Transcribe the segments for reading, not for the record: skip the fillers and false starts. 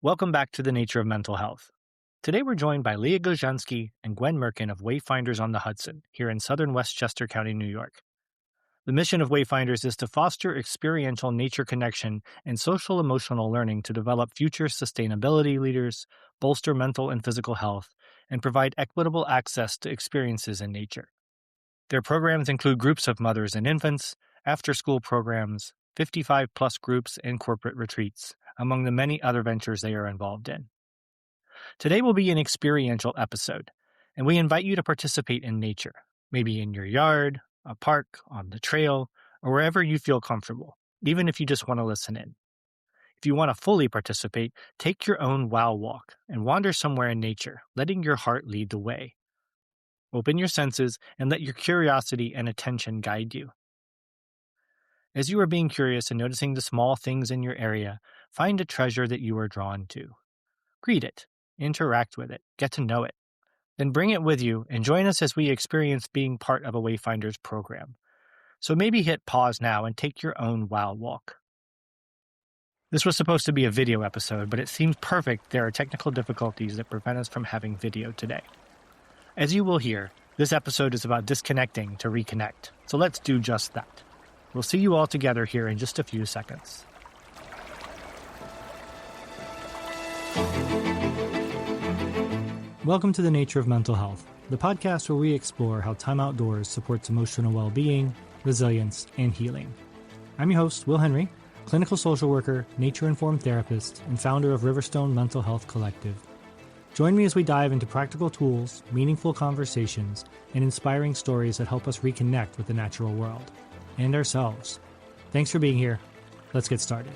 Welcome back to the Nature of Mental Health. Today we're joined by Leah Gozhansky and Gwen Merkin of Wayfinders on the Hudson, here in southern Westchester County, New York. The mission of Wayfinders is to foster experiential nature connection and social emotional learning to develop future sustainability leaders, bolster mental and physical health, and provide equitable access to experiences in nature. Their programs include groups of mothers and infants, after-school programs, 55-plus groups, and corporate retreats, among the many other ventures they are involved in. Today will be an experiential episode, and we invite you to participate in nature, maybe in your yard, a park, on the trail, or wherever you feel comfortable, even if you just want to listen in. If you want to fully participate, take your own wow walk and wander somewhere in nature, letting your heart lead the way. Open your senses and let your curiosity and attention guide you. As you are being curious and noticing the small things in your area, find a treasure that you are drawn to. Greet it, interact with it, get to know it. Then bring it with you and join us as we experience being part of a Wayfinders program. So maybe hit pause now and take your own wow walk. This was supposed to be a video episode, but it seems perfect there are technical difficulties that prevent us from having video today. As you will hear, this episode is about disconnecting to reconnect, so let's do just that. We'll see you all together here in just a few seconds. Welcome to the Nature of Mental Health, the podcast where we explore how time outdoors supports emotional well-being, resilience, and healing. I'm your host, Will Henry, clinical social worker, nature-informed therapist, and founder of Riverstone Mental Health Collective. Join me as we dive into practical tools, meaningful conversations, and inspiring stories that help us reconnect with the natural world and ourselves. Thanks for being here. Let's get started.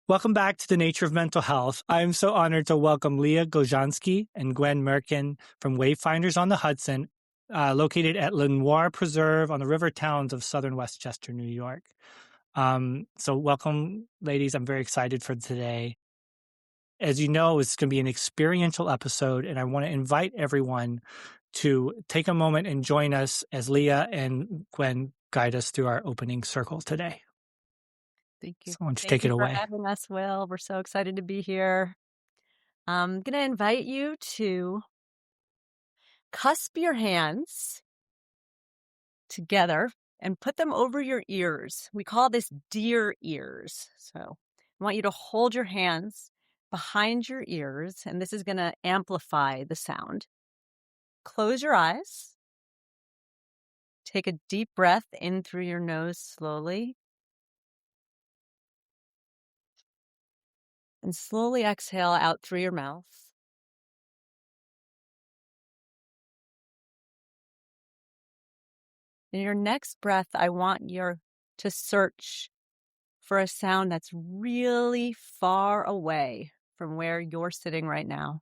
Welcome back to the Nature of Mental Health. I'm so honored to welcome Leah Gozhansky and Gwen Merkin from Wayfinders on the Hudson, located at Lenoir Preserve on the river towns of southern Westchester, New York. So welcome, ladies. I'm very excited for today. As you know, it's going to be an experiential episode, and I want to invite everyone to take a moment and join us as Leah and Gwen guide us through our opening circle today. Thank you. So why don't you Thank take it you away? for having us, Will. We're so excited to be here. I'm going to invite you to cusp your hands together and put them over your ears. We call this deer ears. So I want you to hold your hands behind your ears, and this is going to amplify the sound. Close your eyes. Take a deep breath in through your nose slowly. And slowly exhale out through your mouth. In your next breath, I want you to search for a sound that's really far away from where you're sitting right now.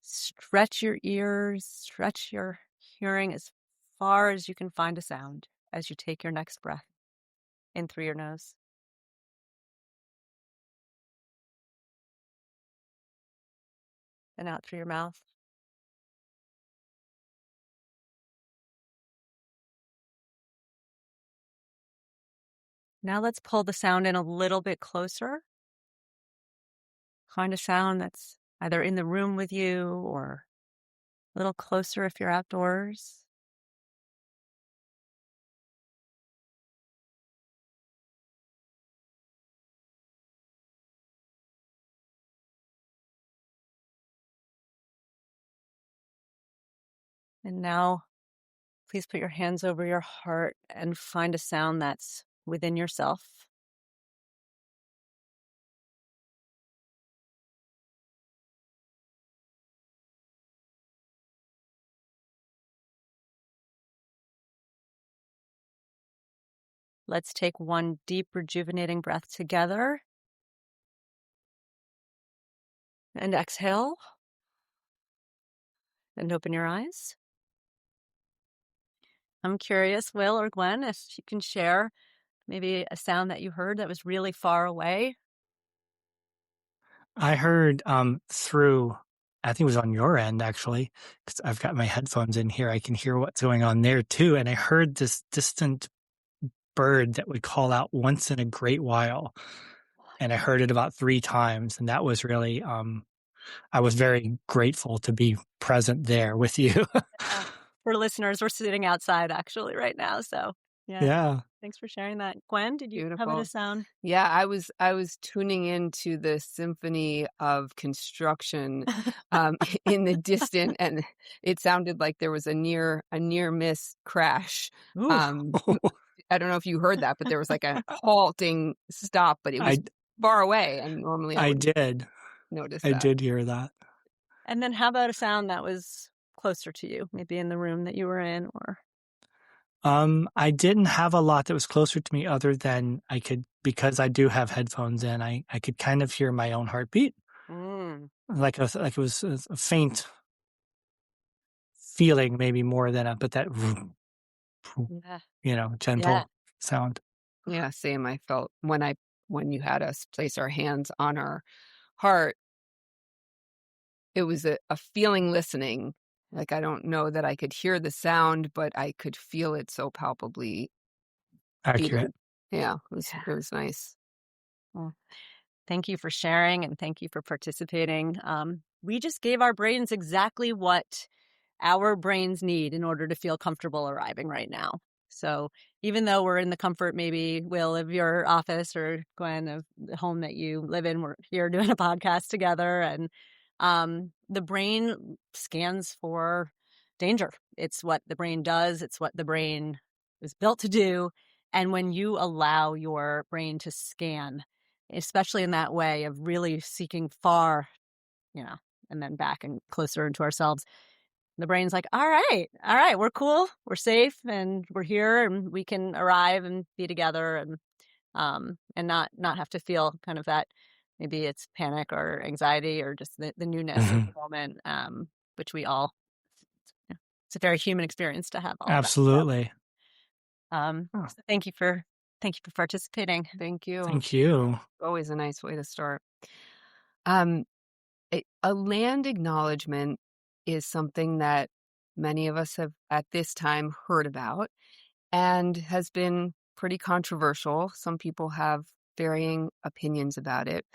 Stretch your ears, stretch your hearing as far as you can find a sound as you take your next breath in through your nose. And out through your mouth. Now let's pull the sound in a little bit closer. Find a sound that's either in the room with you or a little closer if you're outdoors. And now, please put your hands over your heart and find a sound that's within yourself. Let's take one deep, rejuvenating breath together. And exhale. And open your eyes. I'm curious, Will or Gwen, if you can share maybe a sound that you heard that was really far away. I heard through, I think it was on your end actually, because I've got my headphones in here. I can hear what's going on there too. And I heard this distant bird that would call out once in a great while, and I heard it about 3 times, and that was really, I was very grateful to be present there with you. Yeah. For listeners, we're sitting outside actually right now, so yeah. Yeah. Thanks for sharing that. Gwen, did you have a Beautiful. sound? Yeah, I was tuning into the symphony of construction in the distant, and it sounded like there was a near miss crash. Ooh. Um, I don't know if you heard that, but there was like a halting stop, but it was I far away, and normally I I wouldn't did. notice I that. did hear that. And then how about a sound that was closer to you, maybe in the room that you were in or I didn't have a lot that was closer to me other than I could, because I do have headphones in, I could kind of hear my own heartbeat, Mm. like it was a faint feeling maybe more than but that, Yeah. Yeah. gentle sound. Yeah, same. I felt when you had us place our hands on our heart, it was a feeling listening. Like, I don't know that I could hear the sound, but I could feel it so palpably Accurate. beating. Yeah, Yeah. it was nice. Well, thank you for sharing and thank you for participating. We just gave our brains exactly what our brains need in order to feel comfortable arriving right now. So even though we're in the comfort, maybe, Will, of your office or Gwen, of the home that you live in, we're here doing a podcast together. And the brain scans for danger. It's what the brain does, it's what the brain is built to do. And when you allow your brain to scan, especially in that way of really seeking far, you know, and then back and closer into ourselves, the brain's like, all right, we're cool, we're safe, and we're here, and we can arrive and be together, and not have to feel kind of that. Maybe it's panic or anxiety or just the newness of Mhm. the moment, which we all. It's a very human experience to have all of that. Absolutely. Oh, So thank you for participating. Thank you. thank you. Always a nice way to start. Um, a land acknowledgement is something that many of us have at this time heard about and has been pretty controversial. Some people have varying opinions about it.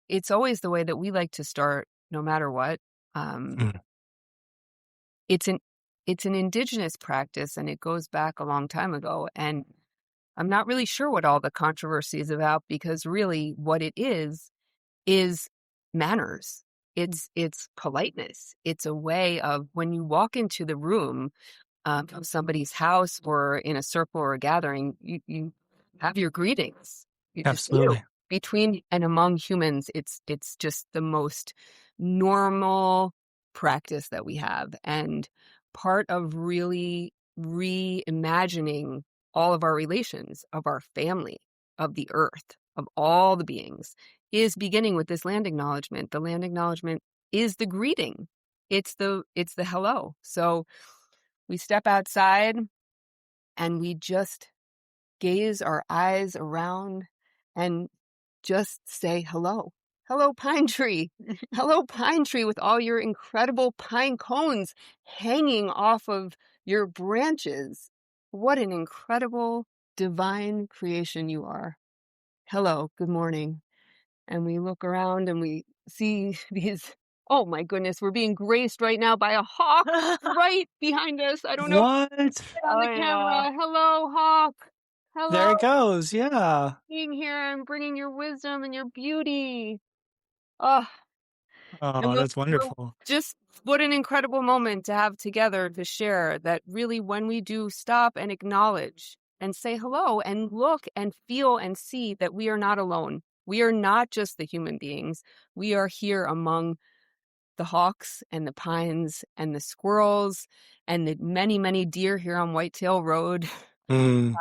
It's always the way that we like to start, no matter what. Um, Mm. it's an it's an indigenous practice, and it goes back a long time ago. And I'm not really sure what all the controversy is about, because really what it is manners. It's politeness. It's a way of, when you walk into the room of somebody's house or in a circle or a gathering, you have your greetings. You just do. Absolutely. Between and among humans, it's just the most normal practice that we have. And part of really reimagining all of our relations, of our family, of the earth, of all the beings, is beginning with this land acknowledgement. The land acknowledgement is the greeting. It's the hello. So we step outside and we just gaze our eyes around and just say hello. Hello, pine tree. Hello, pine tree, with all your incredible pine cones hanging off of your branches. What an incredible divine creation you are. Hello, good morning. And we look around and we see these. Oh my goodness, we're being graced right now by a hawk right behind us. I don't know if What? it's on Oh the yeah. camera. Hello, hawk. There Hello, it goes. Yeah. being here and bringing your wisdom and your beauty. Oh, and Oh, that's wonderful. just what an incredible moment to have together, to share that. Really, when we do stop and acknowledge and say hello and look and feel and see that we are not alone. We are not just the human beings. We are here among the hawks and the pines and the squirrels and the many, many deer here on Whitetail Road. Mm.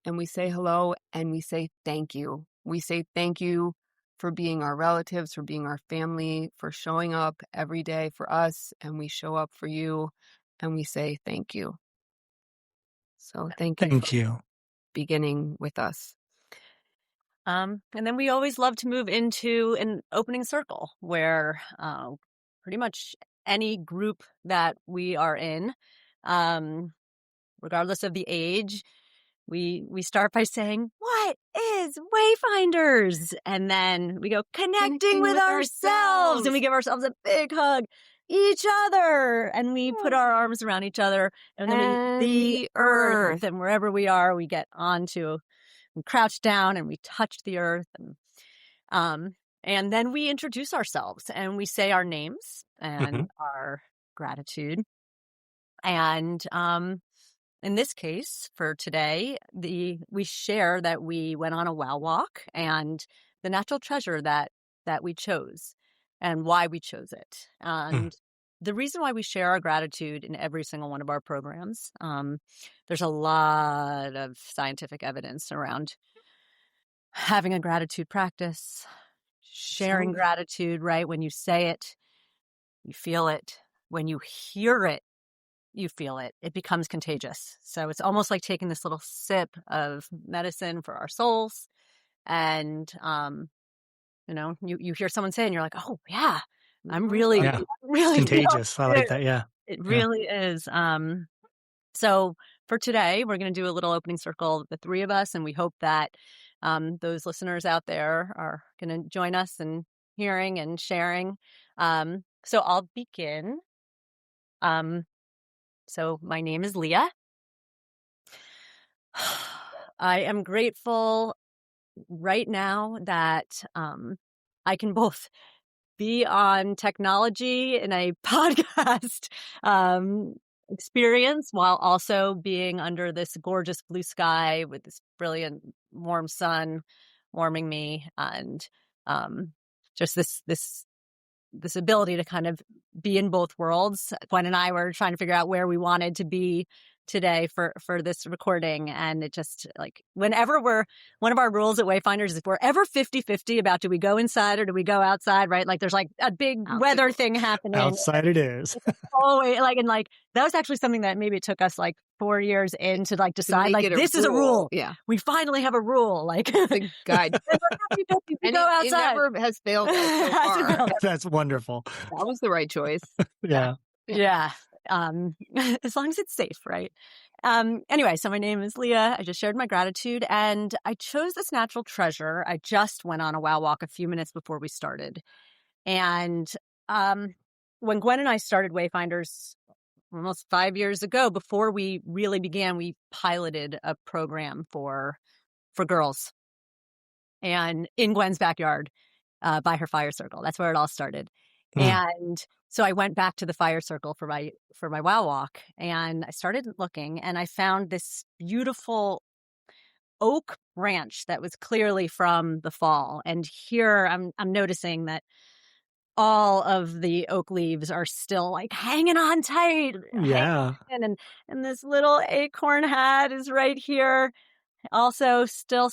And we say hello and we say thank you. We say thank you for being our relatives, for being our family, for showing up every day for us. And we show up for you and we say thank you. So thank you for Thank you. beginning with us. And then we always love to move into an opening circle where pretty much any group that we are in, um, regardless of the age, we start by saying, "What is Wayfinders?" And then we go, "Connecting with ourselves." And we give ourselves a big hug, each other. And we put our arms around each other. And then And we the earth. And wherever we are, we get onto and crouch down and we touch the earth. And then we introduce ourselves and we say our names and our gratitude. And in this case, for today, we share that we went on a wow walk and the natural treasure that we chose and why we chose it. And the reason why we share our gratitude in every single one of our programs, there's a lot of scientific evidence around having a gratitude practice, sharing gratitude, right? When you say it, you feel it. When you hear it, you feel it. It becomes contagious. So it's almost like taking this little sip of medicine for our souls. And, you hear someone say it and you're like, oh, yeah, I'm really, Yeah. really Contagious. I like that. Yeah. It really is. So for today, we're going to do a little opening circle, the three of us, and we hope that those listeners out there are going to join us in hearing and sharing. So I'll begin. So my name is Leah. I am grateful right now that I can both be on technology in a podcast experience while also being under this gorgeous blue sky with this brilliant warm sun warming me, and just this ability to kind of be in both worlds. Gwen and I were trying to figure out where we wanted to be today for this recording. And it just like whenever one of our rules at Wayfinders is if we're ever 50-50 about do we go inside or do we go outside, right? Like there's like a big weather thing happening. Outside it is. Always that was actually something that maybe it took us like 4 years in to like decide like this is a rule. Yeah. We finally have a rule. Like the guide. We go outside. It never has failed us so far. That's wonderful. That was the right choice. Yeah. Yeah. As long as it's safe, right? Anyway, so my name is Leah. I just shared my gratitude and I chose this natural treasure. I just went on a wow walk a few minutes before we started. And when Gwen and I started Wayfinders almost 5 years ago, before we really began, we piloted a program for girls and in Gwen's backyard by her fire circle. That's where it all started. And so I went back to the fire circle for my wow walk and I started looking and I found this beautiful oak branch that was clearly from the fall. And here I'm noticing that all of the oak leaves are still like hanging on tight. Yeah. And this little acorn hat is right here, also still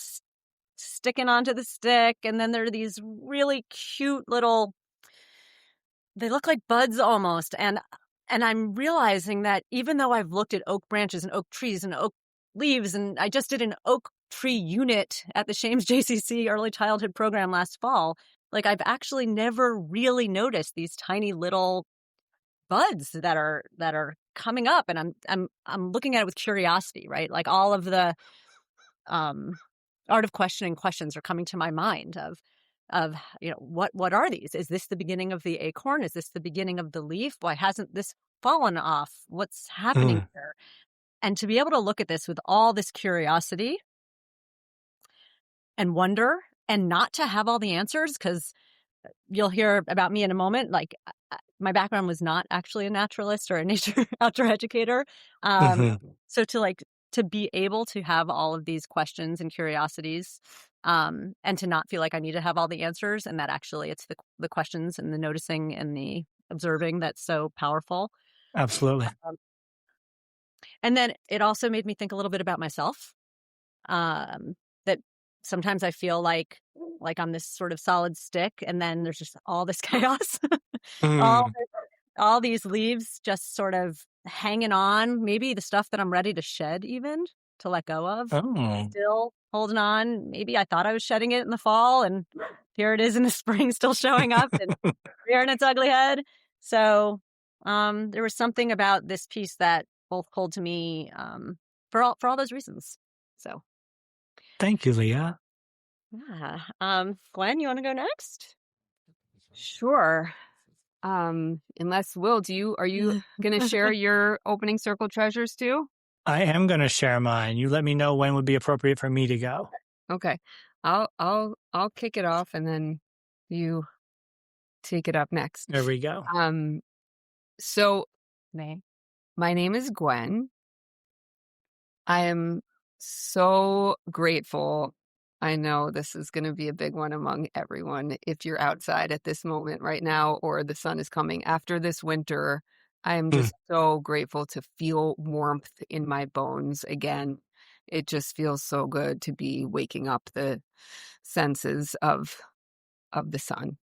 sticking onto the stick. And then there are these really cute little, they look like buds almost. And I'm realizing that even though I've looked at oak branches and oak trees and oak leaves, and I just did an oak tree unit at the Shames JCC early childhood program last fall, like I've actually never really noticed these tiny little buds that are coming up. And I'm looking at it with curiosity, right? Like all of the art of questioning questions are coming to my mind of what are these? Is this the beginning of the acorn? Is this the beginning of the leaf? Why hasn't this fallen off? What's happening here? And to be able to look at this with all this curiosity and wonder and not to have all the answers, because you'll hear about me in a moment. Like my background was not actually a naturalist or a nature outdoor educator. So to be able to have all of these questions and curiosities and to not feel like I need to have all the answers, and that actually it's the questions and the noticing and the observing that's so powerful. Absolutely. And then it also made me think a little bit about myself, that sometimes I feel like I'm this sort of solid stick and then there's just all this chaos, all these leaves just sort of hanging on, maybe the stuff that I'm ready to shed even, to let go of, still holding on. Maybe I thought I was shedding it in the fall and here it is in the spring still showing up and rearing its ugly head. So there was something about this piece that both pulled to me for all those reasons. So, Thank you, Leah. Yeah. Gwen, you want to go next? sure. Unless Will, are you going to share your opening circle treasures too? I am going to share mine. You let me know when would be appropriate for me to go. Okay. I'll kick it off and then you take it up next. There we go. Um, so my name is Gwen. I am so grateful. I know this is going to be a big one among everyone. If you're outside at this moment right now, or the sun is coming after this winter, I am Mm. just so grateful to feel warmth in my bones again. It just feels so good to be waking up the senses of the sun.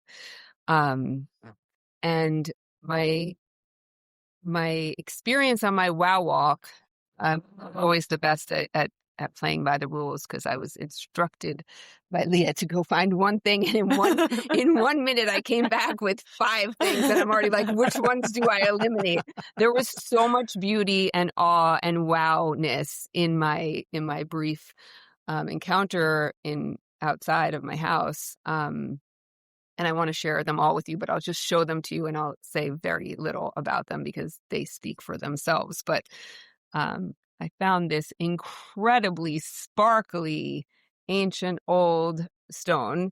And my experience on my WoW walk, I'm always the best at playing by the rules because I was instructed by Leah to go find one thing, and in 1 minute I came back with 5 things, and I'm already like, which ones do I eliminate? There was so much beauty and awe and wow-ness in my brief encounter in outside of my house. And I want to share them all with you, but I'll just show them to you and I'll say very little about them because they speak for themselves. But I found this incredibly sparkly, ancient old stone.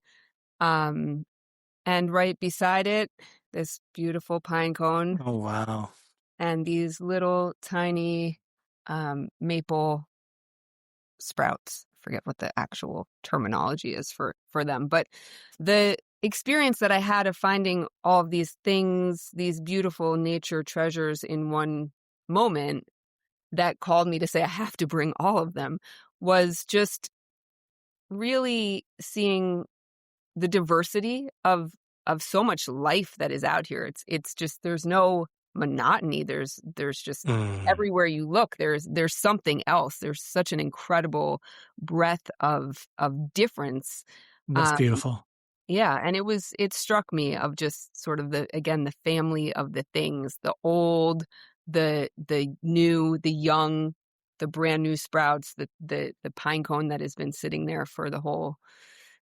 And right beside it, this beautiful pine cone Oh, wow. and these little tiny maple sprouts. Forget what the actual terminology is for them, but the experience that I had of finding all of these things, these beautiful nature treasures in one moment that called me to say I have to bring all of them, was just really seeing the diversity of so much life that is out here. It's just, there's no monotony. There's just Mm. everywhere you look, there's something else. There's such an incredible breadth of difference. That's Um, beautiful. yeah, and it struck me of just sort of the family of the things, the old, the new, the young, the brand new sprouts, the pine cone that has been sitting there for the whole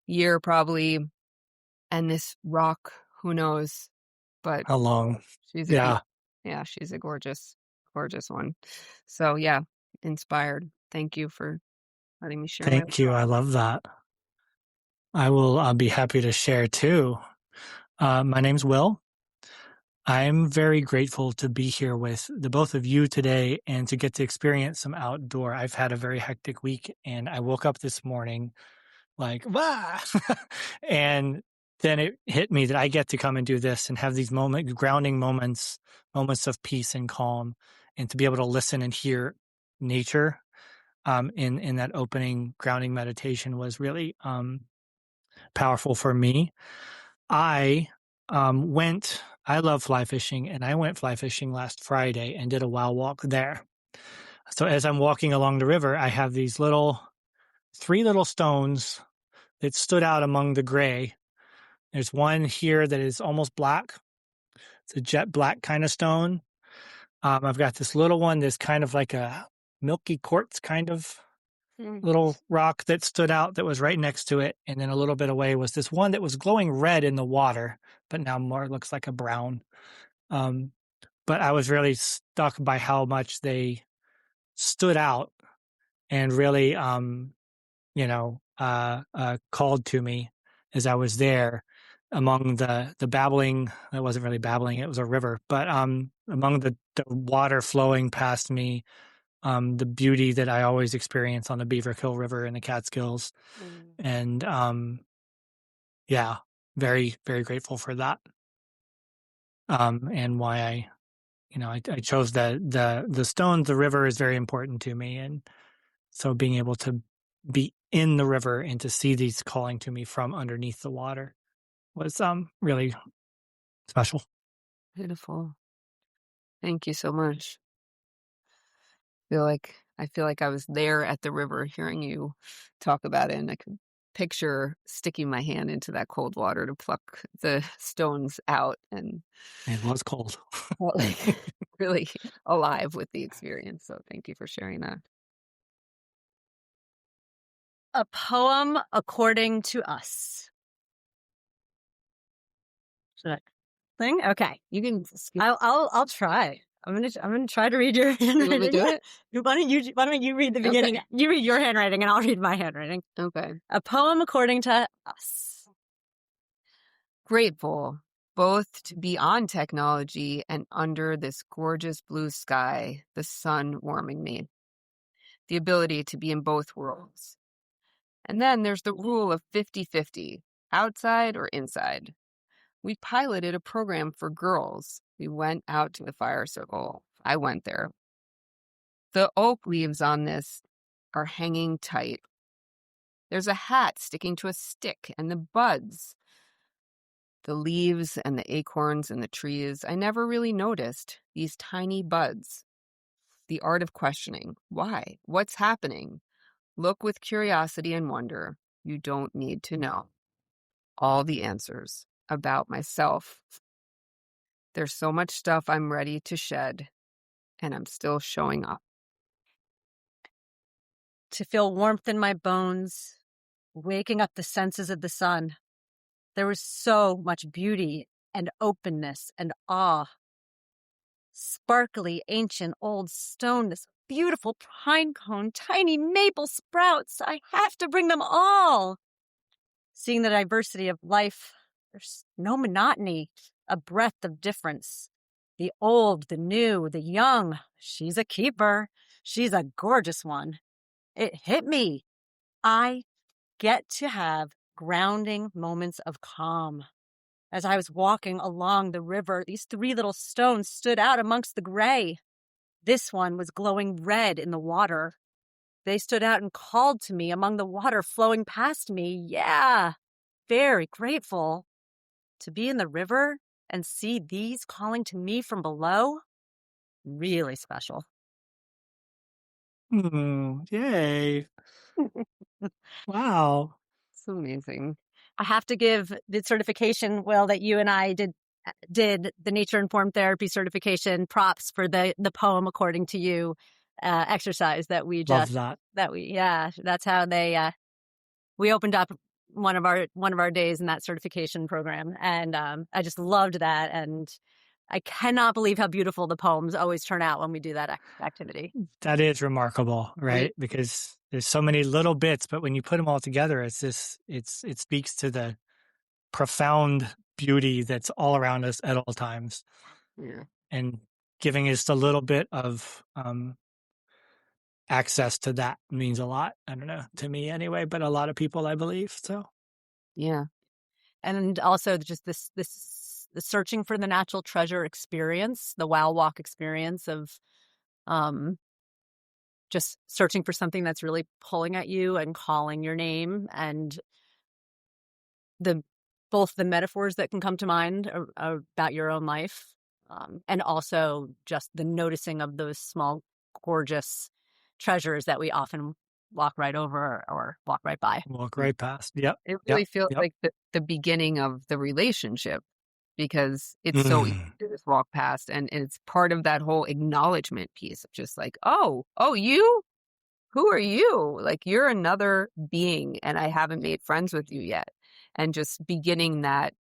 year probably, and this rock, who knows, but How long? she's a Yeah. yeah, she's a gorgeous, gorgeous one. So yeah, inspired. Thank you for letting me share my. Thank you. I love that. I will be happy to share too. My name's Will. I'm very grateful to be here with the both of you today and to get to experience some outdoor. I've had a very hectic week and I woke up this morning like, "Wah!" And then it hit me that I get to come and do this and have these grounding moments, moments of peace and calm, and to be able to listen and hear nature in that opening grounding meditation was really powerful for me. I I love fly fishing, and I went fly fishing last Friday and did a wow walk there. So as I'm walking along the river, I have these 3 little stones that stood out among the gray. There's one here that is almost black. It's a jet black kind of stone. I've got this little one that's kind of like a milky quartz kind of Mm. little rock that stood out that was right next to it. And then a little bit away was this one that was glowing red in the water, but now more looks like a brown. Um, but I was really struck by how much they stood out and really, called to me as I was there among the babbling. It wasn't really babbling; it was a river. But among the water flowing past me, the beauty that I always experience on the Beaver Hill River in the Catskills, Mm. and yeah, very very grateful for that. And why I chose the stones. The river is very important to me, and so being able to be in the river and to see these calling to me from underneath the water was really special. Beautiful. Thank you so much. I feel like I was there at the river hearing you talk about it, and I could picture sticking my hand into that cold water to pluck the stones out, and It was cold. felt like really alive with the experience. So thank you for sharing that. A poem according to us. Should I sing? Okay. You can skip. I'll try. I'm gonna try to read your handwriting. You want me to do it? Why don't you read the beginning? Okay. You read your handwriting and I'll read my handwriting. Okay. A poem according to us. Grateful both to be on technology and under this gorgeous blue sky, the sun warming me. The ability to be in both worlds. And then there's the rule of 50-50, outside or inside. We piloted a program for girls. We went out to the fire circle. I went there. The oak leaves on this are hanging tight. There's a hat sticking to a stick and the buds. The leaves and the acorns and the trees, I never really noticed these tiny buds. The art of questioning. Why? What's happening? Look with curiosity and wonder. You don't need to know all the answers about myself. There's so much stuff I'm ready to shed, and I'm still showing up. To feel warmth in my bones, waking up the senses of the sun. There was so much beauty and openness and awe. Sparkly, ancient, old stone, this beautiful pine cone, tiny maple sprouts. I have to bring them all. Seeing the diversity of life, there's no monotony, a breadth of difference. The old, the new, the young. She's a keeper. She's a gorgeous one. It hit me. I get to have grounding moments of calm. As I was walking along the river, these 3 little stones stood out amongst the gray. This one was glowing red in the water. They stood out and called to me among the water flowing past me. Yeah, very grateful to be in the river and see these calling to me from below. Really special. Yay. Wow. So amazing. I have to give the certification, Will, that you and I did the Nature Informed Therapy certification props for the poem according to you exercise that we just Love that. That's how they we opened up one of our days in that certification program, and I just loved that, and I cannot believe how beautiful the poems always turn out when we do that activity. That is remarkable, right? Because there's so many little bits, but when you put them all together, it speaks to the profound beauty that's all around us at all times. Yeah. And giving us a little bit of access to that means a lot. I don't know, to me anyway, but a lot of people, I believe. So Yeah. And also just the searching for the natural treasure experience, the wow walk experience of just searching for something that's really pulling at you and calling your name, and both the metaphors that can come to mind about your own life, and also just the noticing of those small, gorgeous treasures that we often walk right over or walk right by. Walk right past. Yep. It really feels like the beginning of the relationship, because it's so easy to just walk past, and it's part of that whole acknowledgement piece of just like, oh, you? Who are you? Like, you're another being, and I haven't made friends with you yet. And just beginning that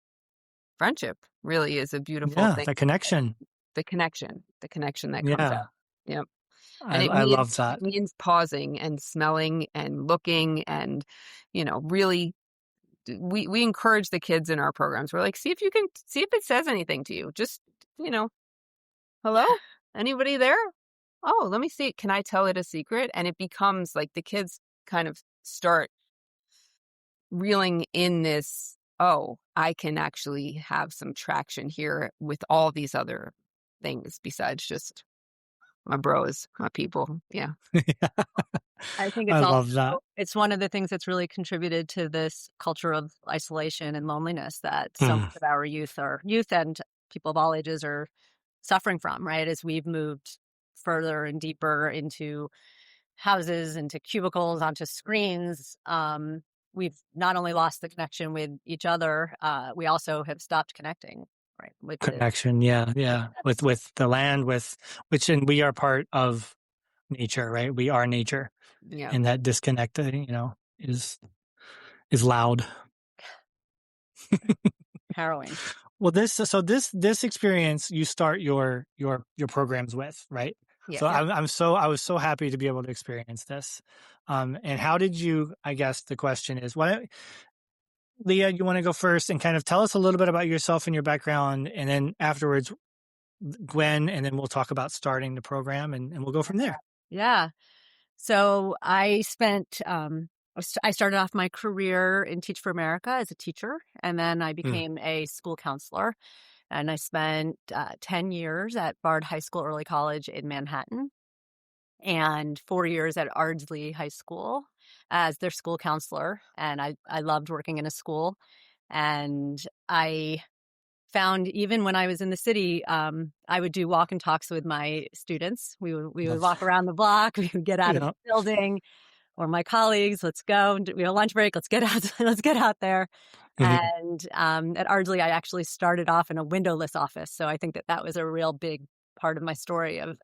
friendship really is a beautiful thing. The connection. The connection that comes out. Yep. And I love that. It means pausing and smelling and looking and, really, we encourage the kids in our programs. We're like, see if it says anything to you. Just, hello? Anybody there? Oh, let me see. Can I tell it a secret? And it becomes like the kids kind of start reeling in this, oh, I can actually have some traction here with all these other things besides just my bros, my people. Yeah. I think I love that. It's one of the things that's really contributed to this culture of isolation and loneliness that so much of our youth and people of all ages are suffering from, right? As we've moved further and deeper into houses, into cubicles, onto screens, we've not only lost the connection with each other, we also have stopped connecting, right? With connection, with the land, and we are part of nature, right? We are nature, and that disconnect, is loud. Harrowing. Well, this experience you start your programs with, right? Yeah. So Yeah. I was so happy to be able to experience this. And how did you? I guess the question is, Leah, you want to go first and kind of tell us a little bit about yourself and your background, and then afterwards, Gwen, and then we'll talk about starting the program, and we'll go from there. Yeah. So I spent, I started off my career in Teach for America as a teacher, and then I Mm. became a school counselor. And I spent 10 years at Bard High School Early College in Manhattan and 4 years at Ardsley High School as their school counselor. And I loved working in a school. And I found even when I was in the city, I would do walk and talks with my students. We would walk around the block. We would get out of Yeah. the building, or my colleagues. Let's go. We have a lunch break. Let's get out. Let's get out there. Mhm. And at Ardsley, I actually started off in a windowless office. So I think that was a real big part of my story of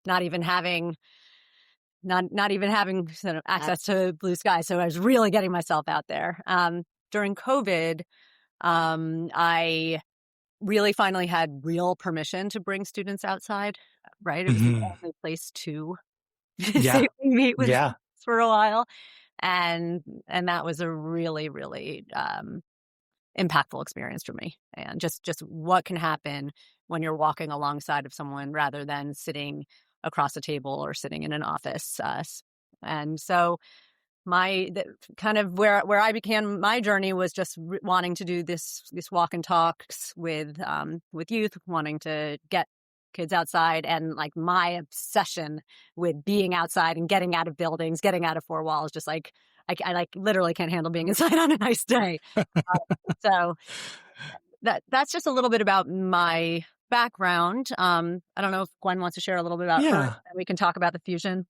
not even having sort of access to blue sky. So I was really getting myself out there. During COVID, I really finally had real permission to bring students outside, right? It was the Mhm. only place to Yeah. safely meet with Yeah. for a while. And that was a really, really impactful experience for me. And just what can happen when you're walking alongside of someone rather than sitting across a table or sitting in an office. And so kind of where I began my journey was just wanting to do this walk and talks with youth, wanting to get kids outside, and like my obsession with being outside and getting out of buildings, getting out of four walls, just like I like literally can't handle being inside on a nice day. So that's just a little bit about my background. I don't know if Gwen wants to share a little bit about her, Yeah. and we can talk about the fusion.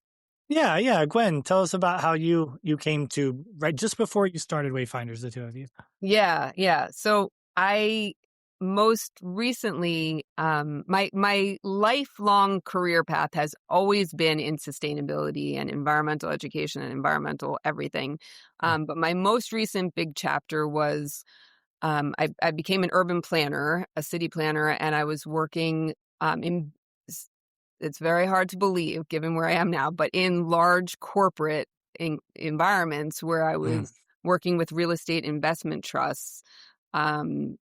Yeah. Gwen, tell us about how you came to right just before you started Wayfinders, the two of you. Yeah. So I most recently, my lifelong career path has always been in sustainability and environmental education and environmental everything. But my most recent big chapter was I became an urban planner, a city planner, and I was working in. It's very hard to believe, given where I am now, but in large corporate environments where I Mm. was working with real estate investment trusts, um,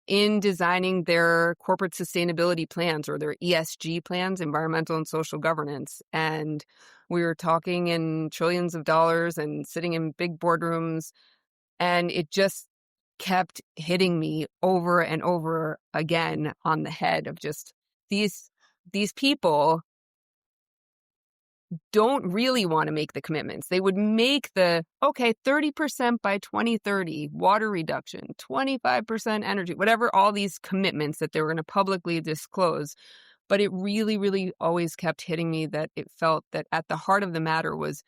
in designing their corporate sustainability plans or their ESG plans, environmental and social governance. And we were talking in trillions of dollars and sitting in big boardrooms, and it just kept hitting me over and over again on the head of just these people don't really want to make the commitments. They would make the, okay, 30% by 2030, water reduction, 25% energy, whatever, all these commitments that they were going to publicly disclose. But it really, really always kept hitting me that it felt that at the heart of the matter was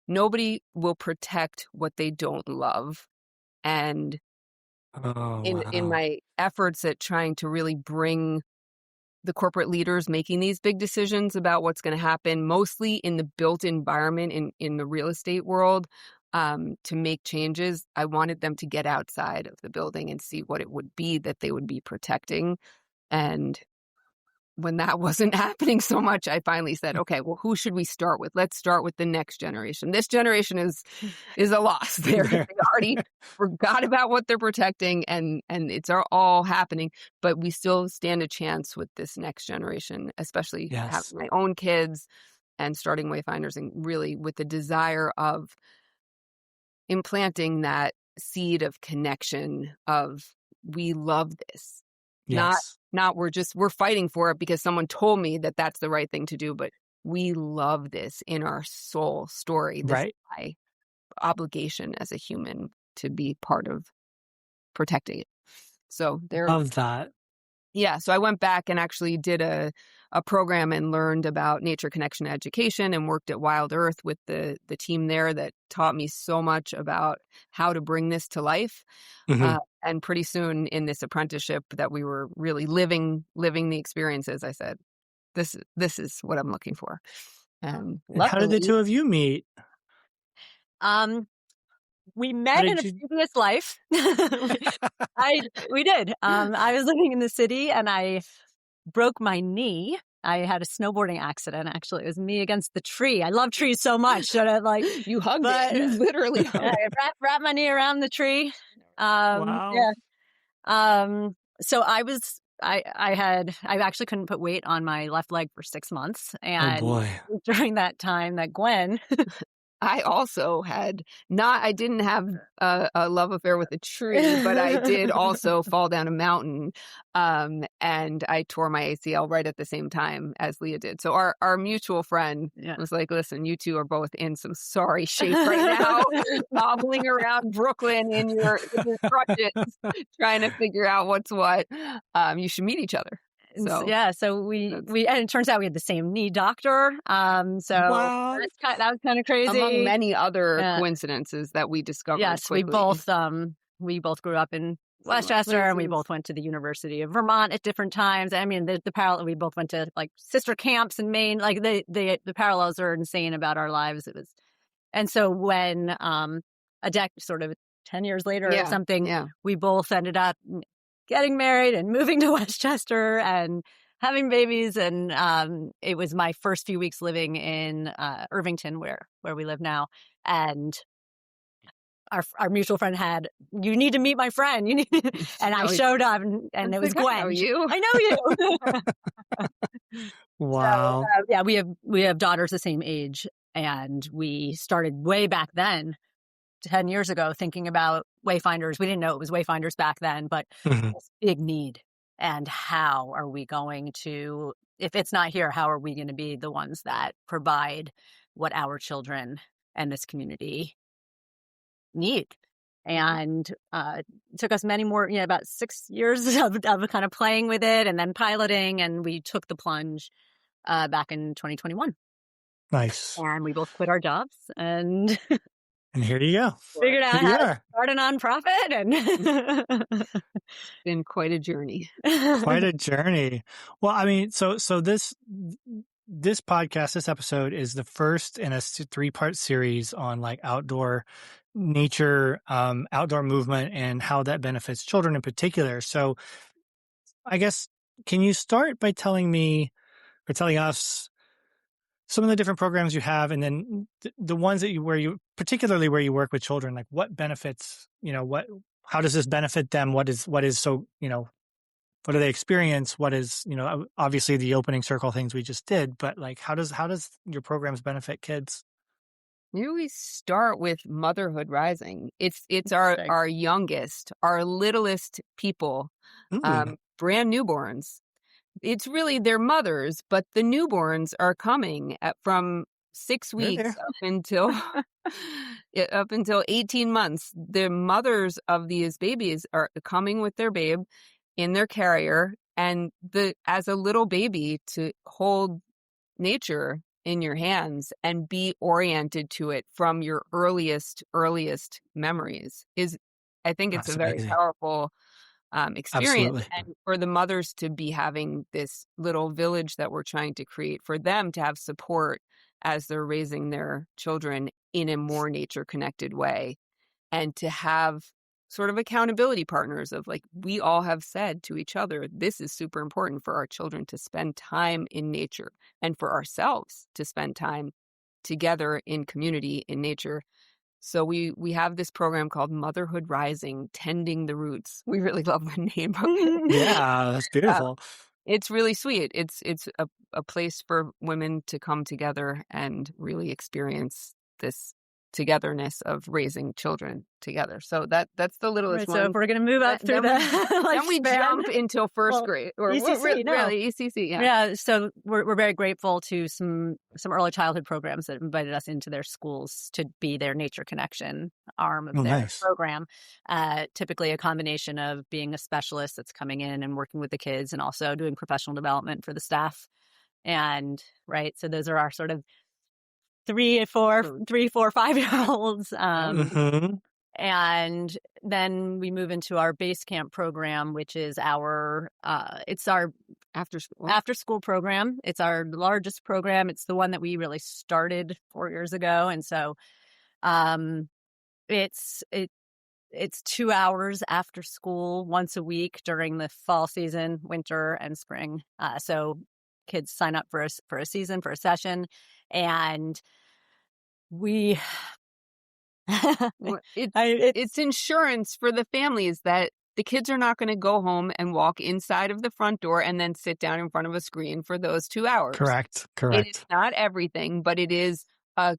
nobody will protect what they don't love. And Oh, in wow. my efforts at trying to really bring the corporate leaders making these big decisions about what's going to happen, mostly in the built environment in the real estate world, to make changes, I wanted them to get outside of the building and see what it would be that they would be protecting. And when that wasn't happening so much, I finally said, okay, well, who should we start with? Let's start with the next generation. This generation is a loss. They already forgot about what they're protecting, and it's all happening. But we still stand a chance with this next generation, especially Yes. having my own kids and starting Wayfinders, and really with the desire of implanting that seed of connection of we love this. Yes. Not we're fighting for it because someone told me that that's the right thing to do, but we love this in our soul story. This is Right. my obligation as a human to be part of protecting it. So Love that. so I went back and actually did a program and learned about nature connection education and worked at Wild Earth with the team there that taught me so much about how to bring this to life. Mhm. And pretty soon in this apprenticeship that we were really living the experiences, I said, this is what I'm looking for. And And how did the luckily, two of you meet? We How met in did a you? previous life. We did. I was living in the city and I broke my knee. I had a snowboarding accident. Actually, it was me against the tree. I love trees so much that I You hugged but it. You literally hugged I it. wrapped my knee around the tree. Wow. Yeah. So I actually couldn't put weight on my left leg for 6 months, Oh and boy. during that time that Gwen I also I didn't have a love affair with a tree, but I did also fall down a mountain. And I tore my ACL right at the same time as Leah did. So our mutual friend Yeah. was like, listen, you two are both in some sorry shape right now, hobbling around Brooklyn in your crutches, trying to figure out what's what. You should meet each other. So Yeah, so we that's and it turns out we had the same knee doctor. So Wow. that was kind of among crazy. many other Uh, coincidences that we discovered yes, quickly. we both grew up in Similar Westchester, and we places. both went to the University of Vermont at different times. I mean, the parallel, we both went to like sister camps in Maine. Like the parallels are insane about our lives. And so when sort of 10 years later or Yeah, something, yeah. we both ended up getting married and moving to Westchester and having babies. And it was my first few weeks living in Irvington, where we live now. And our mutual friend had, you need to meet my friend. You need, and I showed up, and it was like, Gwen. I know you. I know you. Wow. So yeah, we have daughters the same age, and we started way back then, 10 years ago, thinking about Wayfinders. We didn't know it was Wayfinders back then, but Mhm. this big need. And how are we going to, if it's not here, how are we going to be the ones that provide what our children and this community need? And it took us many more, about 6 years of kind of playing with it and then piloting. And we took the plunge back in 2021. Nice. And we both quit our jobs and And here you go. figured out Here you how to are. start a nonprofit. And Been quite a journey. Quite a journey. Well, I mean, so this podcast, this episode is the first in a 3-part series on like outdoor nature, outdoor movement, and how that benefits children in particular. So I guess, can you start by telling me or telling us some of the different programs you have, and then the ones that particularly where you work with children, like what benefits, how does this benefit them? What is so, what do they experience? What is, obviously the opening circle things we just did, but like, how does your programs benefit kids? Maybe we start with Motherhood Rising. It's our youngest, our littlest people, brand newborns. It's really their mothers, but the newborns are coming from 6 weeks up until 18 months. The mothers of these babies are coming with their babe in their carrier, and as a little baby, to hold nature in your hands and be oriented to it from your earliest memories I think it's That's a very amazing. powerful experience. Absolutely. And for the mothers to be having this little village that we're trying to create, for them to have support as they're raising their children in a more nature connected way, and to have sort of accountability partners of like, we all have said to each other, this is super important for our children to spend time in nature, and for ourselves to spend time together in community in nature. So we have this program called Motherhood Rising, Tending the Roots. We really love the name of it. Yeah, that's beautiful. It's really sweet. It's a place for women to come together and really experience this togetherness of raising children together. So that's the littlest one. So if we're going to move up through then then we jump until first grade or ECC, really ECC. Yeah. So we're very grateful to some early childhood programs that invited us into their schools to be their nature connection arm of their program. Typically a combination of being a specialist that's coming in and working with the kids, and also doing professional development for the staff. And so those are our sort of 3, 4, 5-year-olds. And then we move into our base camp program, which is it's our after school program. It's our largest program. It's the one that we really started 4 years ago. And so It's 2 hours after school once a week during the fall season, winter, and spring. So kids sign up for a season, for a session, and we Well, it's it's insurance for the families that the kids are not going to go home and walk inside of the front door and then sit down in front of a screen for those 2 hours. Correct. It is Correct. not everything, but it is a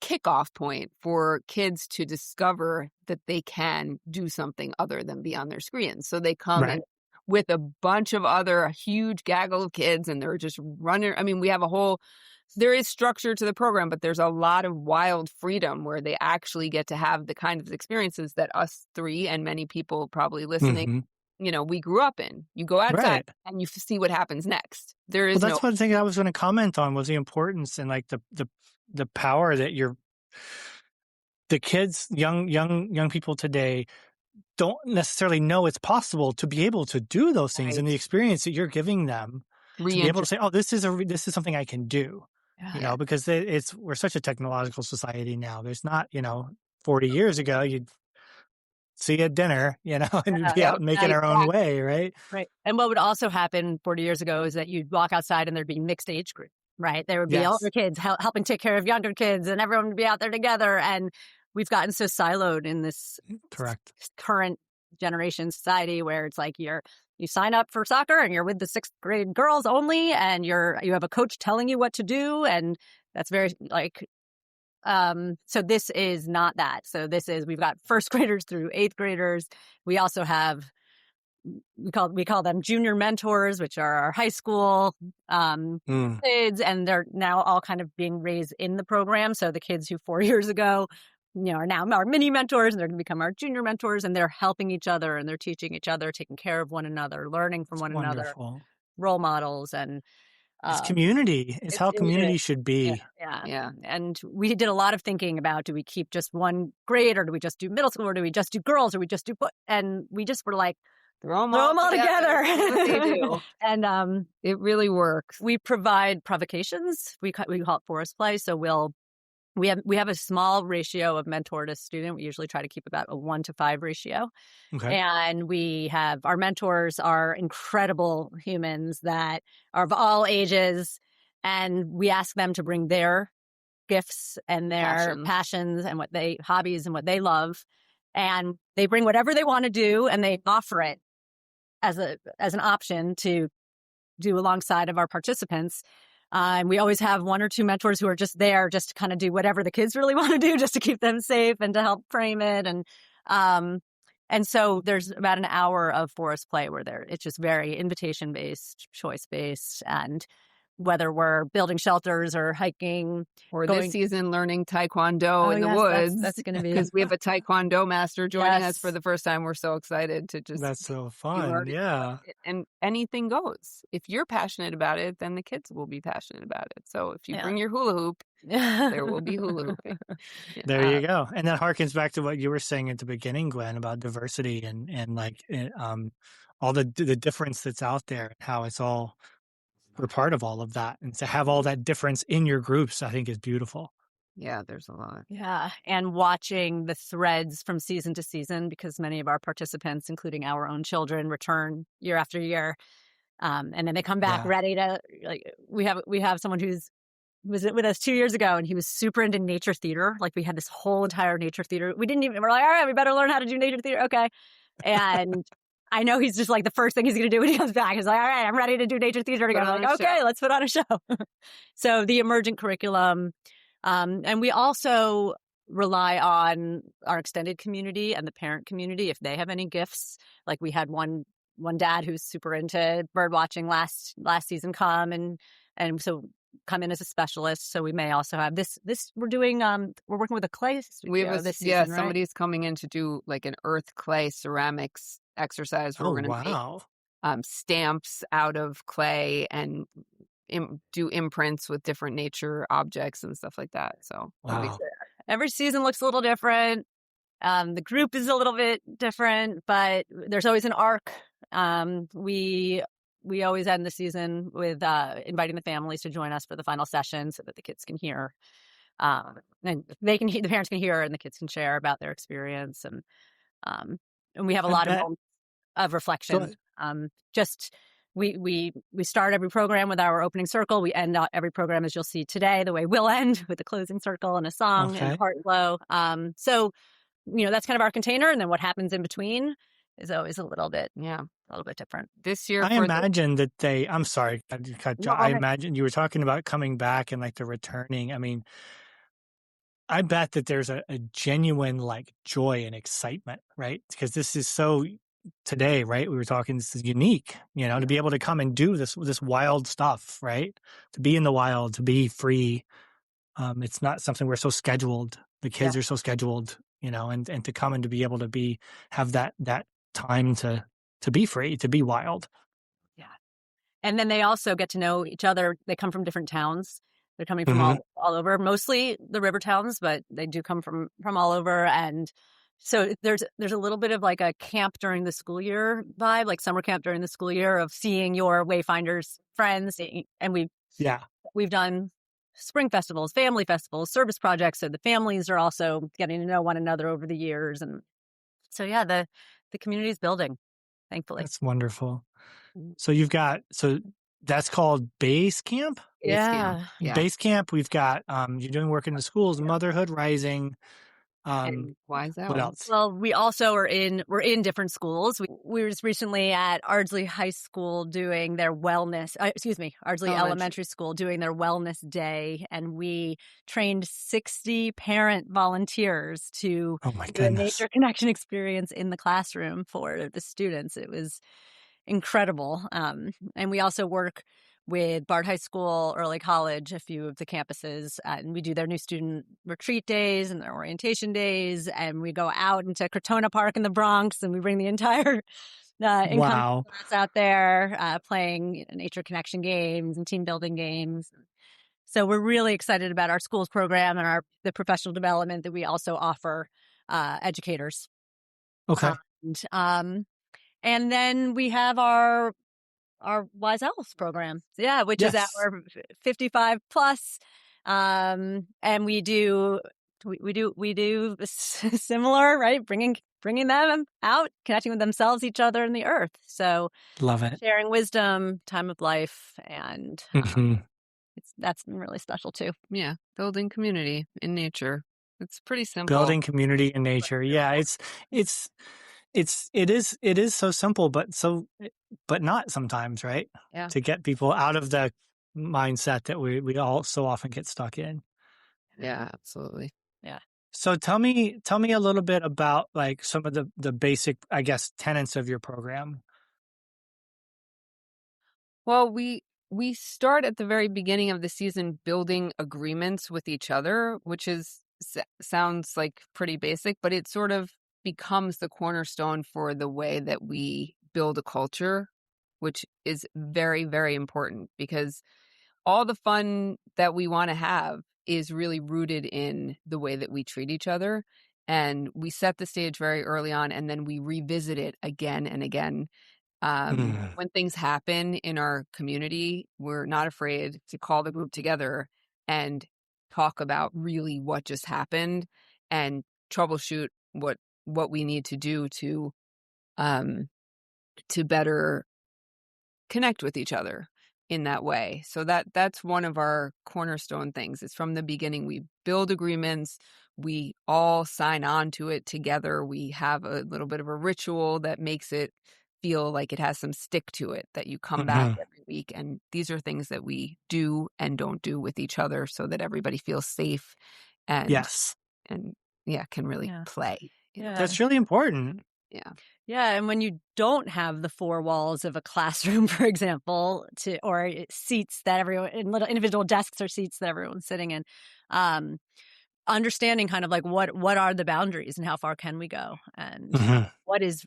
kickoff point for kids to discover that they can do something other than be on their screens. So they come Right. in with a bunch of other huge gaggle of kids, and they're just running. I mean, there is structure to the program, but there's a lot of wild freedom where they actually get to have the kind of experiences that us three and many people probably listening, Mhm. we grew up in. You go outside Right. and you see what happens next. There Well, is no that's one thing I was going to comment on was the importance and like the power that the kids, young people today don't necessarily know it's possible to be able to do those things, and the right experience that you're giving them to be able to reintroduce. say, "Oh, this is something I can do," Yeah. because we're such a technological society now. There's not, 40 years ago, you'd see at dinner, and we'd be Yep. out making our own way, right? Right. And what would also happen 40 years ago is that you'd walk outside and there'd be mixed age group, right? There would be older Yes, kids helping take care of younger kids, and everyone would be out there together. And we've gotten so siloed in this correct. current generation society where it's like you sign up for soccer and you're with the 6th grade girls only, and you have a coach telling you what to do. And that's very so this is not that. So we've got 1st graders through 8th graders. We also have, we call them junior mentors, which are our high school Mm, kids, and they're now all kind of being raised in the program. So the kids who 4 years ago, are now our mini mentors, and they're going to become our junior mentors, and they're helping each other and they're teaching each other, taking care of one another, learning from it's one another, wonderful. role models, and It's um, community. It's how it is. community should Yeah, be. yeah. Yeah. And we did a lot of thinking about, do we keep just one grade, or do we just do middle school, or do we just do girls, or we just do and we just were like, Throw them throw them all together. See what they do. And It really works. we provide provocations. We call it forest play. So we have a small ratio of mentor to student. We usually try to keep about a 1-to-5 ratio. Okay. And we have our mentors are incredible humans that are of all ages. And we ask them to bring their gifts and their passions and hobbies and what they love. And they bring whatever they want to do, and they offer it as an option to do alongside of our participants. And we always have 1 or 2 mentors who are just there just to kind of do whatever the kids really want to do, just to keep them safe and to help frame it. And so there's about an hour of forest play where it's just very invitation based, choice based, and whether we're building shelters or hiking or this season learning Taekwondo in the yes, woods. That's going to be because we have a Taekwondo master joining us Yes. for the first time. We're so excited to just That's so you fun. already Yeah. and anything goes. If you're passionate about it, then the kids will be passionate about it. So if you bring your hula hoop, there will be hula hooping. There you go. And that harkens back to what you were saying at the beginning, Gwen, about diversity and like all the difference that's out there, and how it's all we're part of all of that, and to have all that difference in your groups, I think is beautiful. Yeah, there's a lot. Yeah. And watching the threads from season to season, because many of our participants, including our own children, return year after year. And then they come back Yeah. ready to, we have someone was with us 2 years ago, and he was super into nature theater. Like, we had this whole entire nature theater. We're like, all right, we better learn how to do nature theater. Okay. And I know he's just like, the first thing he's going to do when he comes back is like, all right, I'm ready to do nature theater again. I'm like, okay, let's put on a show. So the emergent curriculum. And we also rely on our extended community and the parent community if they have any gifts. Like, we had one dad who's super into bird watching last season come so come in as a specialist. So we may also have this we're doing we're working with a clay studio this season, right? Somebody's coming in to do like an earth clay ceramics exercise where we're going to make stamps out of clay and do imprints with different nature objects and stuff like that. So every season looks a little different. The group is a little bit different, but there's always an arc. We always end the season with inviting the families to join us for the final session so that the kids can hear And the parents can hear and the kids can share about their experience. Um, and we have a I lot of bet. moments of Go reflection. ahead. Just we start every program with our opening circle. We end every program, as you'll see today, the way we'll end, with a closing circle and a song and Okay. heart glow. So that's kind of our container, and then what happens in between is always a little bit different. This year I for the imagine that I'm sorry, No, go I ahead. imagine you were talking about coming back and like the returning. I mean, I bet that there's a genuine like joy and excitement, right? Because this is so today, right? We were talking, this is unique, to be able to come and do this wild stuff, right? To be in the wild, to be free. It's not something we're so scheduled. The Yeah, kids are so scheduled, and to come and to be able to have that time to be free, to be wild. yeah. And then they also get to know each other. They come from different towns. They're coming from Hmm. all over, mostly the river towns, but they do come from all over. And so there's a little bit of like a camp during the school year vibe, like summer camp during the school year, of seeing your Wayfinders friends. And Yeah, we've done spring festivals, family festivals, service projects. So the families are also getting to know one another over the years. And so, yeah, the community is building, thankfully. that's wonderful. Mm. So that's called base camp. base camp. Yeah. Yeah. Base camp. We've got you're doing work in the schools, motherhood rising. And why is that What one? else? Well, we also we're in different schools. We were just recently at Ardsley High School doing their Ardsley Elementary School doing their wellness day. And we trained 60 parent volunteers to Oh my do a goodness! nature connection experience in the classroom for the students. It was incredible. And we also work with Bard High School, Early College, a few of the campuses, and we do their new student retreat days and their orientation days. And we go out into Crotona Park in the Bronx, and we bring the entire incoming Wow. class out there playing nature connection games and team building games. So we're really excited about our schools program and the professional development that we also offer educators. Okay. And, and then we have our Wise Owls program. Yeah, which is Yes. our 55 plus. And we do similar, right? Bringing them out, connecting with themselves, each other, and the earth. So Love it. sharing wisdom, time of life, and Hmm. that's been really special too. Yeah. Building community in nature. It's pretty simple. Building community in nature. Yeah, it's it is so simple, but not sometimes, right? Yeah. To get people out of the mindset that we all so often get stuck in. Yeah, absolutely. Yeah. So tell me a little bit about like some of the basic, I guess, tenets of your program. Well, we start at the very beginning of the season building agreements with each other, which sounds like pretty basic, but it sort of becomes the cornerstone for the way that we build a culture, which is very, very important because all the fun that we want to have is really rooted in the way that we treat each other. And we set the stage very early on, and then we revisit it again and again. Mm. When things happen in our community, we're not afraid to call the group together and talk about really what just happened and troubleshoot what we need to do um, to better connect with each other in that way. So that's one of our cornerstone things. It's from the beginning. We build agreements. We all sign on to it together. We have a little bit of a ritual that makes it feel like it has some stick to it, that you come back Hmm. every week. And these are things that we do and don't do with each other so that everybody feels safe and Yes, and yeah, can really Yeah. play. Yeah. that's really important. Yeah. Yeah, and when you don't have the four walls of a classroom, for example, or seats that everyone in little individual desks or seats that everyone's sitting in, understanding kind of like what are the boundaries and how far can we go, and Hmm. what is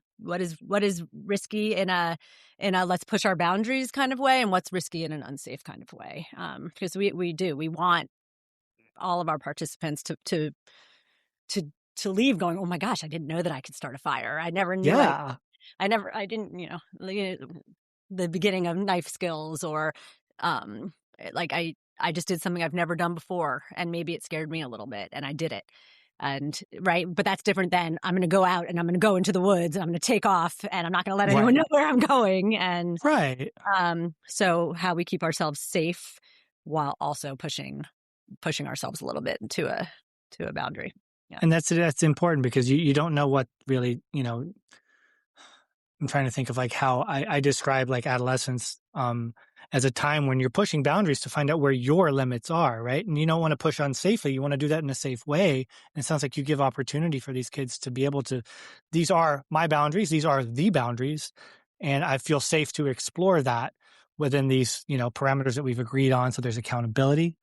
risky in a let's push our boundaries kind of way, and what's risky in an unsafe kind of way. Because we want all of our participants to leave going, oh my gosh, I didn't know that I could start a fire. I never knew Yeah. I didn't, the beginning of knife skills, or like I just did something I've never done before, and maybe it scared me a little bit, and I did it. And right, but that's different than I'm going to go out and I'm going to go into the woods and I'm going to take off and I'm not going to let anyone know where I'm going. And Right. So how we keep ourselves safe while also pushing ourselves a little bit to a boundary. Yeah. And that's important because you don't know what really, I'm trying to think of like how I describe like adolescence as a time when you're pushing boundaries to find out where your limits are, right? And you don't want to push unsafely. You want to do that in a safe way. And it sounds like you give opportunity for these kids to be able to, these are my boundaries. These are the boundaries. And I feel safe to explore that within these, parameters that we've agreed on. So there's accountability.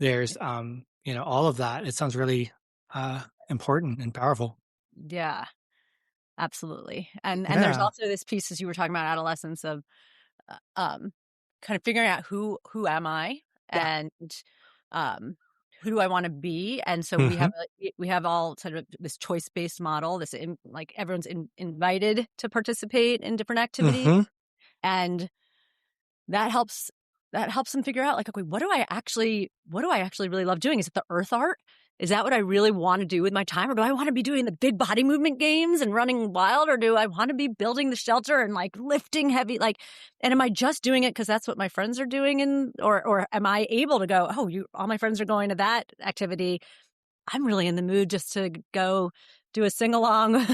There's, all of that. It sounds really important and powerful. Yeah. Absolutely. And there's also this piece, as you were talking about adolescence, of kind of figuring out who am I and who do I want to be. And so we have all sort of this choice-based model, this like everyone's invited to participate in different activities, and that helps them figure out like, okay, what do I actually really love doing? Is it the earth art? Is that what I really want to do with my time? Or do I want to be doing the big body movement games and running wild? Or do I want to be building the shelter and like lifting heavy? Like, and am I just doing it because that's what my friends are doing? Or am I able to go, oh, all my friends are going to that activity. I'm really in the mood just to go do a sing along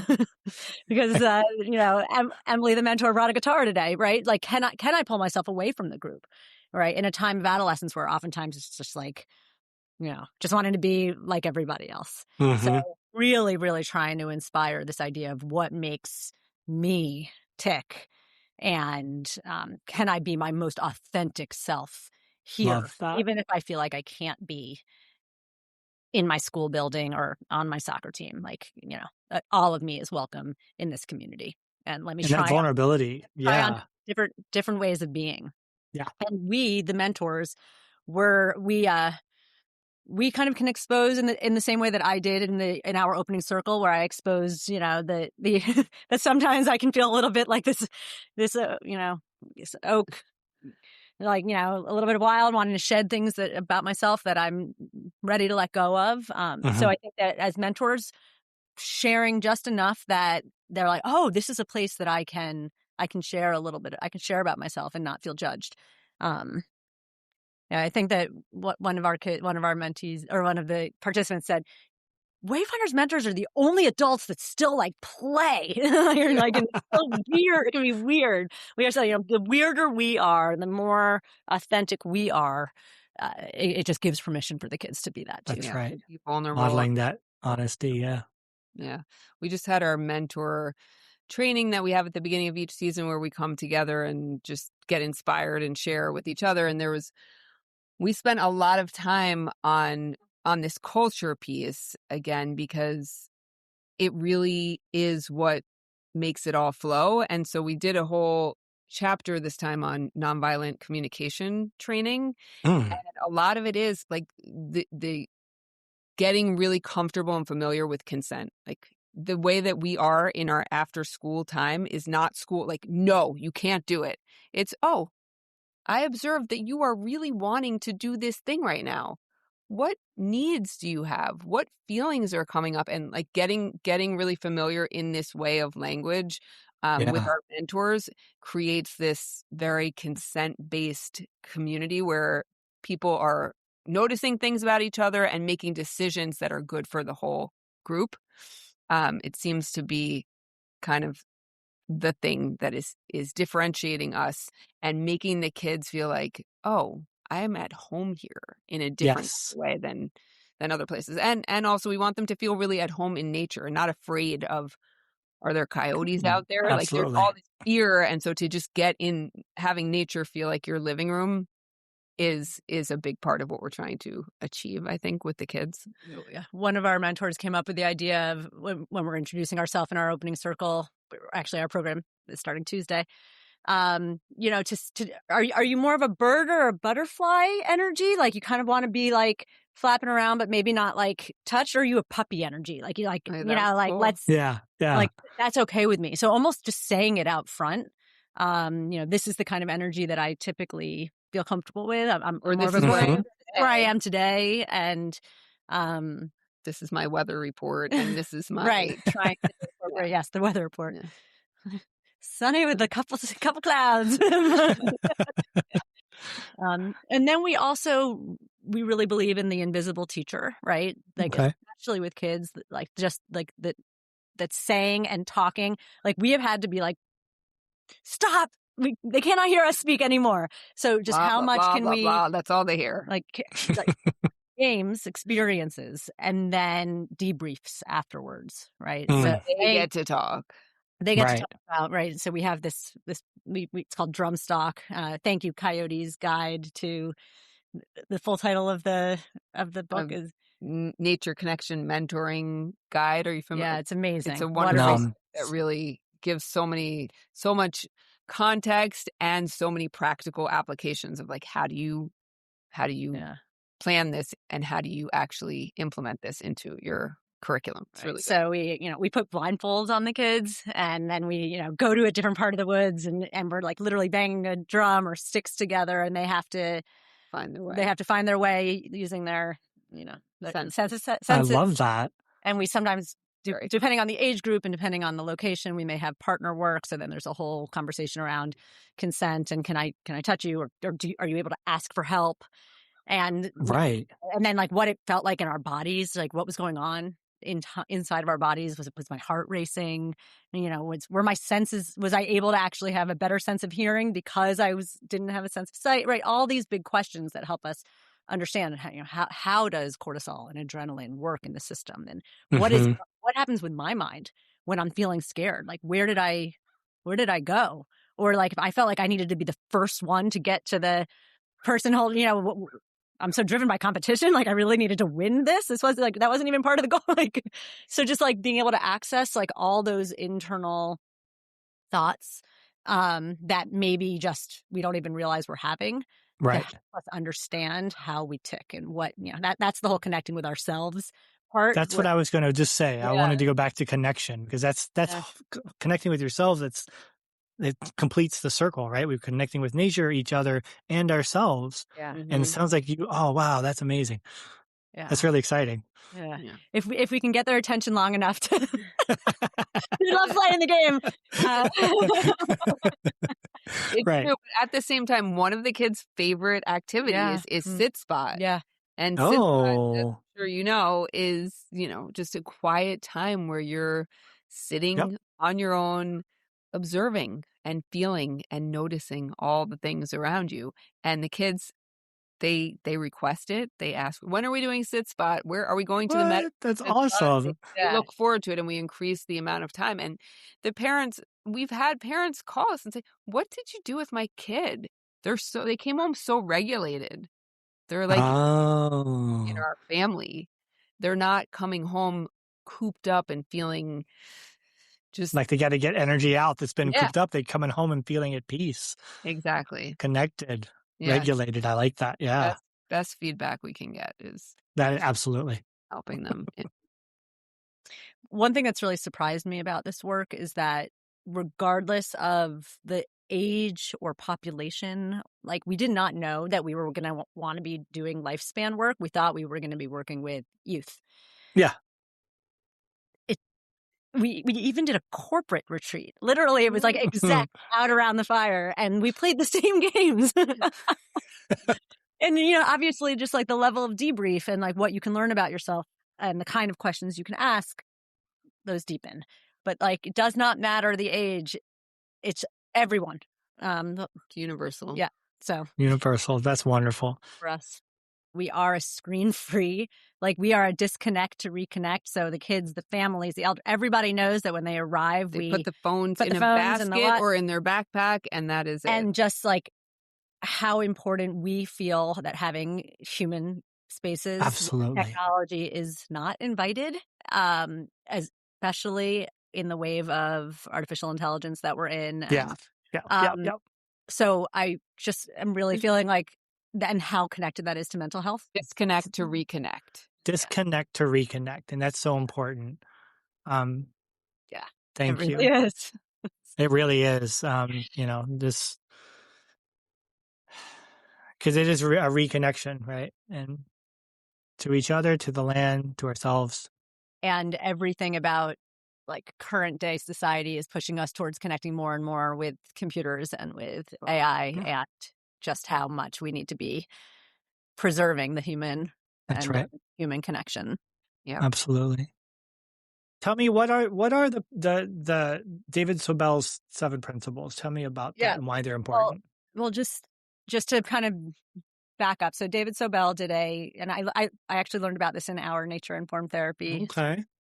because, Emily, the mentor, brought a guitar today, right? Like, can I pull myself away from the group, right? In a time of adolescence where oftentimes it's just like, just wanting to be like everybody else. So really, really trying to inspire this idea of what makes me tick and can I be my most authentic self here, even if I feel like I can't be in my school building or on my soccer team. Like, all of me is welcome in this community. And let me try that vulnerability. Try on different ways of being. Yeah. And we, the mentors, we kind of can expose in the same way that I did in our opening circle, where I exposed, the that sometimes I can feel a little bit like this oak, like, a little bit of wild, wanting to shed things about myself that I'm ready to let go of. So I think that as mentors, sharing just enough that they're like, oh, this is a place that I can share a little bit. I can share about myself and not feel judged. Yeah, I think that one of our mentees or one of the participants said, Wayfinders mentors are the only adults that still like play. You're like, it's so weird. It can be weird. We are saying, the weirder we are, the more authentic we are. It just gives permission for the kids to be that too. That's right. Be vulnerable. Modeling that honesty. Yeah. Yeah. We just had our mentor training that we have at the beginning of each season where we come together and just get inspired and share with each other. And we spent a lot of time on this culture piece again, because it really is what makes it all flow. And so we did a whole chapter this time on nonviolent communication training. And a lot of it is like the getting really comfortable and familiar with consent. Like the way that we are in our after school time is not school. Like, no, you can't do it. It's, oh, I observed that you are really wanting to do this thing right now. What needs do you have? What feelings are coming up? And like getting really familiar in this way of language with our mentors creates this very consent-based community where people are noticing things about each other and making decisions that are good for the whole group. It seems to be kind of the thing that is differentiating us and making the kids feel like, oh, I am at home here in a different way than other places. And also we want them to feel really at home in nature and not afraid of, are there coyotes out there? Absolutely. Like there's all this fear. And so to just get in, having nature feel like your living room is a big part of what we're trying to achieve, I think, with the kids. Yeah. One of our mentors came up with the idea of when we're introducing ourselves in our opening circle, actually our program is starting Tuesday, are you more of a bird or a butterfly energy? Like you kind of want to be like flapping around, but maybe not like touch, or are you a puppy energy? Like you like, cool. Let's, like, that's okay with me. So almost just saying it out front. This is the kind of energy that I typically feel comfortable with. I'm or more this of a is where I am today, and this is my weather report, and this is my right, trying to incorporate, yes, the weather report. Yeah. Sunny with a couple clouds. And then we really believe in the invisible teacher, right? Like Okay. especially with kids, like just like that saying and talking. Like we have had to be like, stop! They cannot hear us speak anymore. So just Blah, how blah, much blah, can blah, we blah. That's all they hear. like games, experiences, and then debriefs afterwards, right? Mm. So They get to talk. they get to Right. talk about, right? So we have this it's called Drumstock. Thank you, Coyote's Guide to the full title of the book is Nature Connection Mentoring Guide. Are you familiar? yeah, it's amazing. It's a wonderful No. book that really gives so much context and so many practical applications of like how do you Yeah. plan this and how do you actually implement this into your curriculum. It's really good. So we put blindfolds on the kids, and then we go to a different part of the woods, and we're like literally banging a drum or sticks together, and they have to find their way. They have to find their way using their senses. I love that. And we sometimes Very depending on the age group and depending on the location, we may have partner work. So then there's a whole conversation around consent and can I touch you, or are you able to ask for help? And Right. and then like what it felt like in our bodies, like what was going on inside of our bodies. Was my heart racing? Were my senses? Was I able to actually have a better sense of hearing because I didn't have a sense of sight? Right, all these big questions that help us understand how does cortisol and adrenaline work in the system, and what happens with my mind when I'm feeling scared? Like where did I go? Or like if I felt like I needed to be the first one to get to the person holding, I'm so driven by competition. Like I really needed to win this. This was like, that wasn't even part of the goal. Like, so just like being able to access like all those internal thoughts that maybe just we don't even realize we're having. Right. To help us understand how we tick and what, that's the whole connecting with ourselves part. That's what I was going to just say. Yeah. I wanted to go back to connection because that's connecting with yourselves. It completes the circle, right? We're connecting with nature, each other, and ourselves. Yeah. And it sounds like oh, wow, that's amazing. Yeah. That's really exciting. Yeah. If we can get their attention long enough to we love playing the game. It's right. true, but at the same time, one of the kids' favorite activities is sit spot. Yeah. And sit spot, as I'm sure is, just a quiet time where you're sitting on your own, observing and feeling and noticing all the things around you. And the kids, they request it. They ask, when are we doing sit spot? Where are we going to the med? That's awesome. They look forward to it, and we increase the amount of time. And the parents, we've had parents call us and say, what did you do with my kid? They came home so regulated. They're like in our family. They're not coming home cooped up and feeling just like they got to get energy out that's been cooped up. They're coming home and feeling at peace. Exactly. Connected, regulated. I like that. Yeah. Best feedback we can get is that. Absolutely. Helping them. One thing that's really surprised me about this work is that regardless of the age or population, like we did not know that we were going to want to be doing lifespan work. We thought we were going to be working with youth. Yeah. We even did a corporate retreat. Literally, it was like exact out around the fire, and we played the same games. And obviously, just like the level of debrief and like what you can learn about yourself and the kind of questions you can ask, those deepen. But like, it does not matter the age; it's everyone. It's universal. Yeah. So universal. That's wonderful for us. We are a screen-free, like we are a disconnect to reconnect. So the kids, the families, the elder, everybody knows that when they arrive, we put the phones in a basket or in their backpack, and that is it. And just like how important we feel that having human spaces, absolutely, technology is not invited, especially in the wave of artificial intelligence that we're in. So I just am really feeling like. And how connected that is to mental health. Disconnect to reconnect. Disconnect to reconnect. And that's so important. Thank you. Is. It really is. This because it is a reconnection, right? And to each other, to the land, to ourselves. And everything about like current day society is pushing us towards connecting more and more with computers and with AI, and just how much we need to be preserving the human That's and right. human connection. Yeah. Absolutely. Tell me, what are the David Sobel's 7 principles? Tell me about that Yeah. and why they're important. Well, just to kind of back up. So David Sobel did and I actually learned about this in our nature informed therapy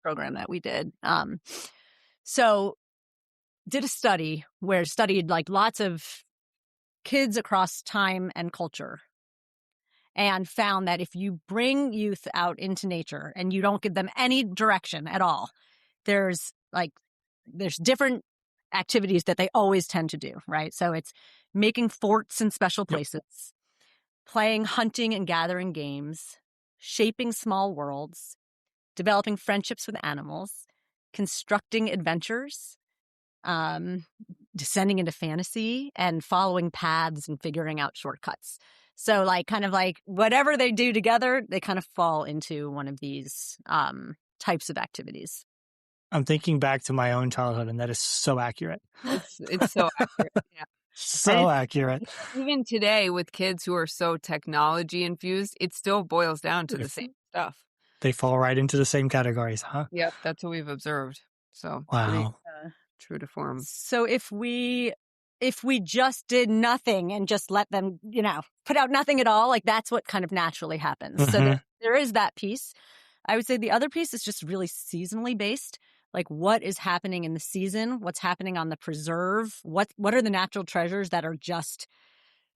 program that we did. So did a study where studied like lots of kids across time and culture, and found that if you bring youth out into nature and you don't give them any direction at all, there's different activities that they always tend to do, right? So it's making forts in special places, playing hunting and gathering games, shaping small worlds, developing friendships with animals, constructing adventures, descending into fantasy, and following paths and figuring out shortcuts. So like kind of like whatever they do together, they kind of fall into one of these types of activities. I'm thinking back to my own childhood, and that is so accurate. It's so accurate. Yeah. So accurate. Even today with kids who are so technology infused, it still boils down to the same stuff. They fall right into the same categories, huh? Yep, that's what we've observed. So Wow. true to form. So if we just did nothing and just let them, put out nothing at all, like that's what kind of naturally happens. Mm-hmm. So there is that piece. I would say the other piece is just really seasonally based. Like what is happening in the season, what's happening on the preserve, what are the natural treasures that are just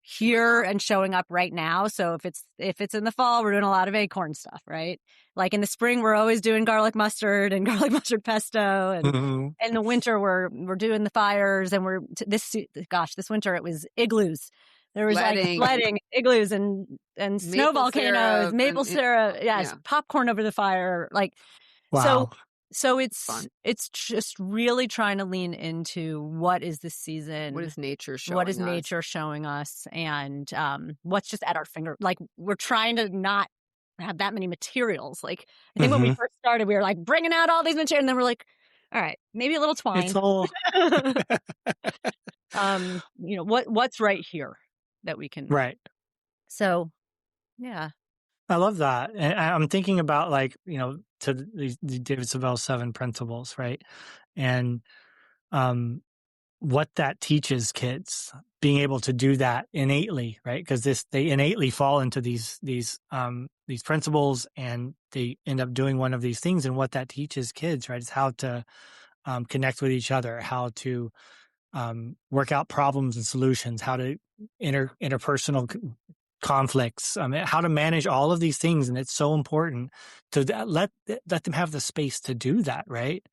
here and showing up right now. So if it's in the fall, we're doing a lot of acorn stuff, right? Like in the spring, we're always doing garlic mustard and garlic mustard pesto, and in the winter we're doing the fires, and this winter it was igloos. There was like sledding, igloos, and snow volcanoes, maple syrup, popcorn over the fire, like wow. So it's just really trying to lean into what is the season, what is nature showing us, and what's just at our finger. Like we're trying to not have that many materials. Like I think when we first started, we were like bringing out all these materials, and then we're like, all right, maybe a little twine. It's all what's right here that we can. right. So, yeah. I love that. And I'm thinking about to the David Sobel 7 principles, right? And what that teaches kids, being able to do that innately, right? Because they innately fall into these principles, and they end up doing one of these things. And what that teaches kids, right, is how to connect with each other, how to work out problems and solutions, how to interpersonal conflicts, how to manage all of these things. And it's so important to let them have the space to do that, right?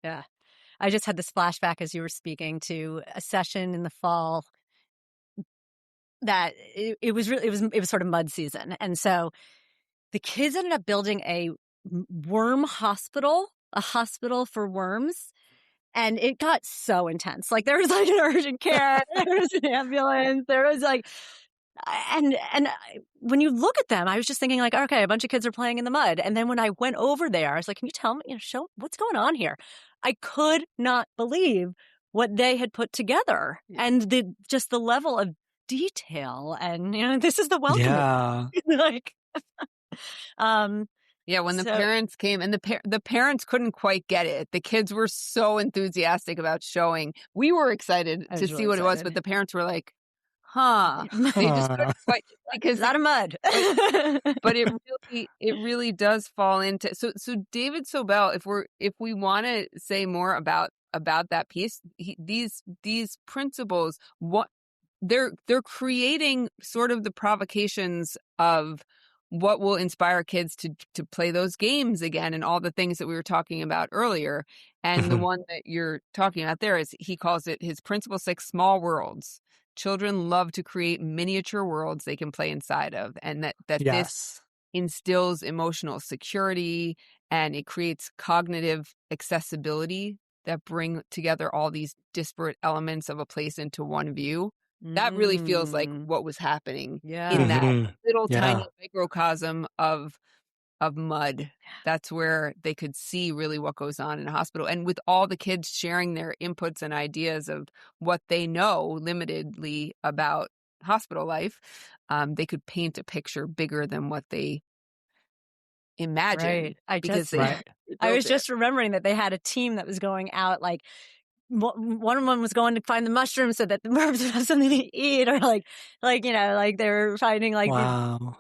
Yeah. I just had this flashback as you were speaking to a session in the fall that it was sort of mud season. And so the kids ended up building a worm hospital, a hospital for worms. And it got so intense. Like there was like an urgent care, there was an ambulance, there was like, and when you look at them, I was just thinking like, okay, a bunch of kids are playing in the mud. And then when I went over there, I was like, can you tell me, show what's going on here? I could not believe what they had put together, and the level of detail, and this is the welcome. Yeah. Like, when the parents came, and the parents couldn't quite get it. The kids were so enthusiastic about showing. We were excited to see what it was, but the parents were like, they just couldn't quite, because a lot of mud. but it really does fall into so David Sobel, if we want to say more about that piece, these principles, what they're creating sort of the provocations of what will inspire kids to play those games again, and all the things that we were talking about earlier. And the one that you're talking about there is, he calls it his principle 6, small worlds. Children love to create miniature worlds they can play inside of, and that this instills emotional security, and it creates cognitive accessibility that bring together all these disparate elements of a place into one view. That really feels like Mm. what was happening Yeah. in that Mhm. little Yeah. tiny microcosm of mud. That's where they could see really what goes on in a hospital. And with all the kids sharing their inputs and ideas of what they know limitedly about hospital life, they could paint a picture bigger than what they imagined Right. because they Right. I built was it. just remembering that they had a team that was going out, like, one of them was going to find the mushrooms so that the birds would have something to eat, or like they were finding like Wow.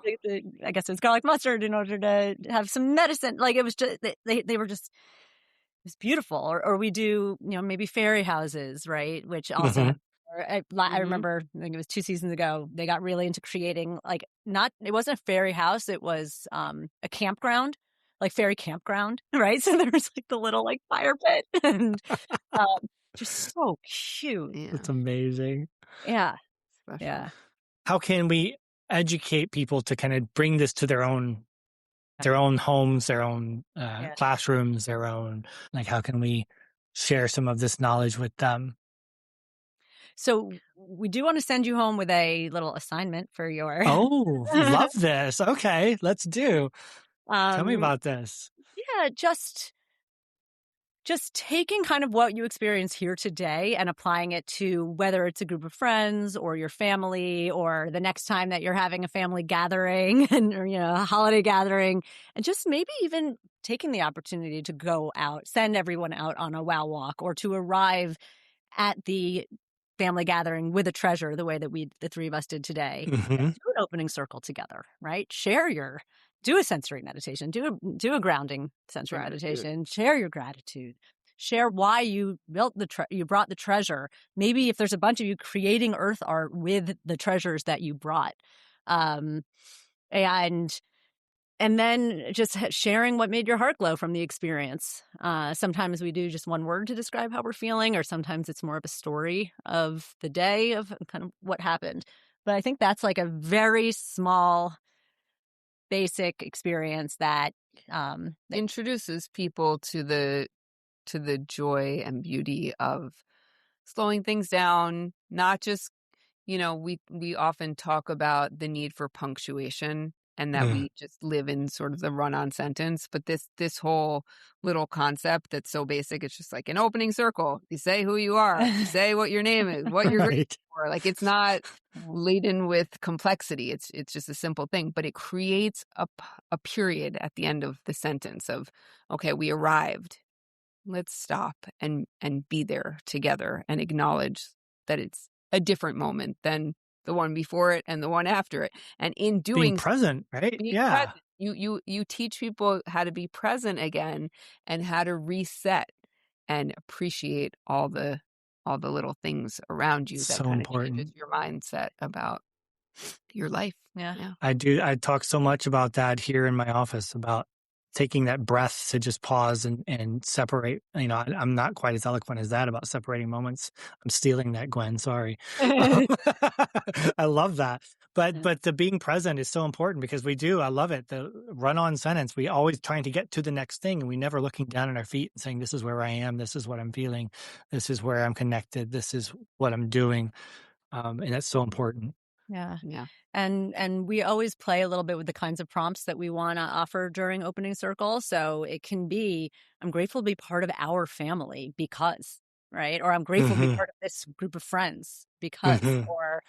I guess it was garlic mustard in order to have some medicine. Like it was just they were just it was beautiful. Or we do maybe fairy houses, right? Which also Mhm. or I remember I think it was 2 seasons ago they got really into creating like it wasn't a fairy house, it was a campground, like fairy campground, right? So there was like the little like fire pit and um, just so cute. Yeah, That's amazing. Yeah. special. Yeah. How can we educate people to kind of bring this to their own homes, their own Yeah. classrooms, their own, like, how can we share some of this knowledge with them? So we do want to send you home with a little assignment for your Oh, love this. Okay, let's do. Tell me um about this. yeah, just taking kind of what you experience here today and applying it to whether it's a group of friends or your family or the next time that you're having a family gathering and or, a holiday gathering, and just maybe even taking the opportunity to go out, send everyone out on a wow walk, or to arrive at the family gathering with a treasure the way that the three of us did today. Mhm. Do an opening circle together, right? Do a sensory meditation, do a grounding sensory Gratitude. meditation, share your gratitude, share why you built you brought the treasure. Maybe if there's a bunch of you creating earth art with the treasures that you brought. Um, and then just sharing what made your heart glow from the experience. Sometimes we do just one word to describe how we're feeling, or sometimes it's more of a story of the day of kind of what happened. But I think that's like a very small, basic experience that Introduces people to the joy and beauty of slowing things down, not just we often talk about the need for punctuation and that Mm. we just live in sort of the run-on sentence, but this whole little concept that's so basic, it's just like an opening circle. You say who you are, you say what your name is, what you're grateful Right. for. Like it's not laden with complexity. It's just a simple thing, but it creates a period at the end of the sentence of, okay, we arrived. Let's stop and be there together and acknowledge that it's a different moment than the one before it and the one after it. And in Being doing present, right? being Yeah. present, you teach people how to be present again and how to reset and appreciate all the little things around you that So kind of changes important. your mindset about your life. yeah. Yeah. I talk so much about that here in my office, about taking that breath to just pause and separate. I'm not quite as eloquent as that about separating moments. I'm stealing that, Gwen. Sorry. I love that. But the being present is so important because we do. I love it. The run-on sentence. We always trying to get to the next thing, and we never looking down at our feet and saying, "This is where I am. This is what I'm feeling. This is where I'm connected. This is what I'm doing." And that's so important. Yeah. Yeah. And we always play a little bit with the kinds of prompts that we want to offer during opening circle. So it can be, I'm grateful to be part of our family because, right? Or I'm grateful to be Hmm. part of this group of friends because, Hmm. or,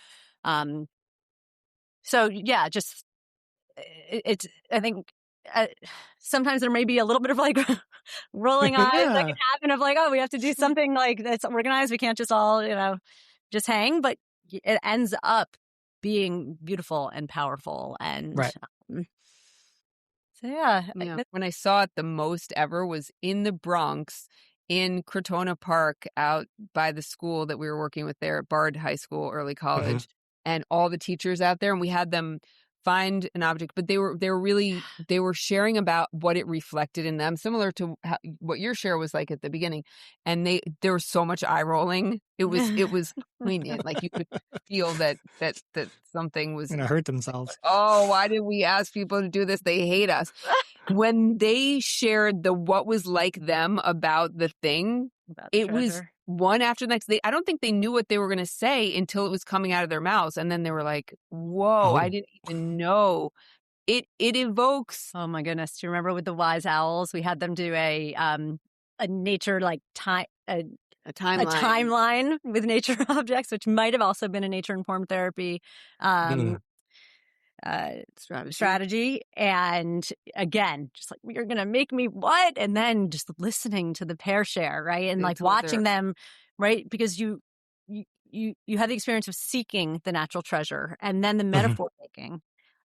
so yeah, just it's, I think sometimes there may be a little bit of like rolling eyes that Yeah. can happen of like, oh, we have to do something like that's organized. We can't just all, just hang, but it ends up being beautiful and powerful. And Right. so, yeah. Yeah. When I saw it the most ever was in the Bronx in Crotona Park out by the school that we were working with there at Bard High School, early college, and all the teachers out there. And we had them find an object, but they were sharing about what it reflected in them, similar to what your share was like at the beginning. And there was so much eye rolling. It was poignant. Like you could feel that something was Gonna hurt themselves. oh, why did we ask people to do this? They hate us. When they shared what was like them about the thing, About the it was treasure. one after the next. I don't think they knew what they were going to say until it was coming out of their mouths. And then they were like, whoa, I Oh. didn't even know. It evokes. Oh my goodness. Do you remember with the wise owls? We had them do a nature like time A a timeline. timeline with nature objects, which might have also been a nature informed therapy strategy. And again, just like, you're gonna make me what? And then just listening to the pair share, right? And They like told watching them, right? Because you have the experience of seeking the natural treasure, and then the metaphor making,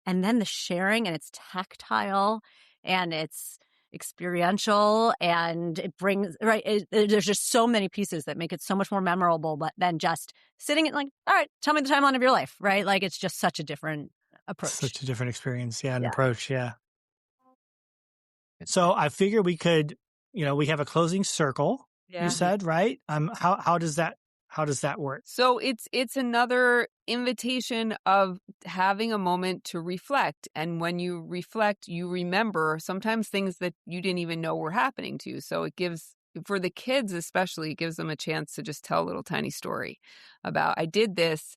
and then the sharing, and it's tactile and it's experiential, and it brings there's just so many pieces that make it so much more memorable, but than just sitting and like, all right, tell me the timeline of your life, right? Like, it's just such a different approach. Such a different experience. Yeah, an Yeah. approach. Yeah. So I figure we could, we have a closing circle. Yeah. You said, right? How does that work? So it's another invitation of having a moment to reflect. And when you reflect, you remember sometimes things that you didn't even know were happening to you. So it gives, for the kids especially, it gives them a chance to just tell a little tiny story about, I did this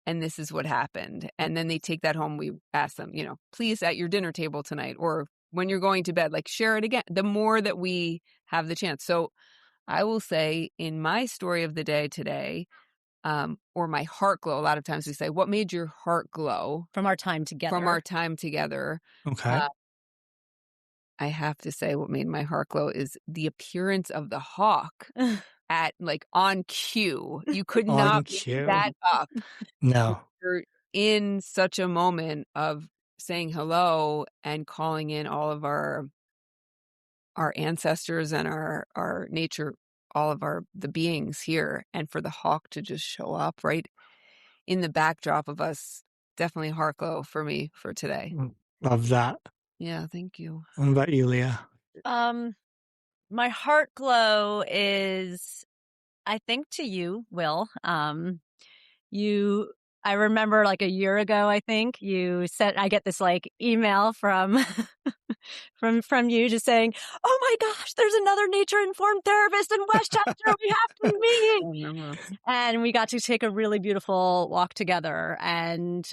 and this is what happened. And then they take that home. We ask them, please at your dinner table tonight, or when you're going to bed, like, share it again. The more that we have the chance. So I will say, in my story of the day today, or my heart glow, a lot of times we say, what made your heart glow? From our time together. Okay. I have to say, what made my heart glow is the appearance of the hawk at, like, on cue. You could On not cue. make that up. No. You're in such a moment of saying hello and calling in all of our ancestors and our nature, all of the beings here, and for the hawk to just show up right in the backdrop of us, definitely heart glow for me for today. Love that. Yeah, thank you. What about you, Leah? My heart glow is, I think, to you, Will. I remember like a year ago, I think you said, I get this like email from from you just saying, oh my gosh, there's another nature informed therapist in Westchester. We have to meet. And we got to take a really beautiful walk together, and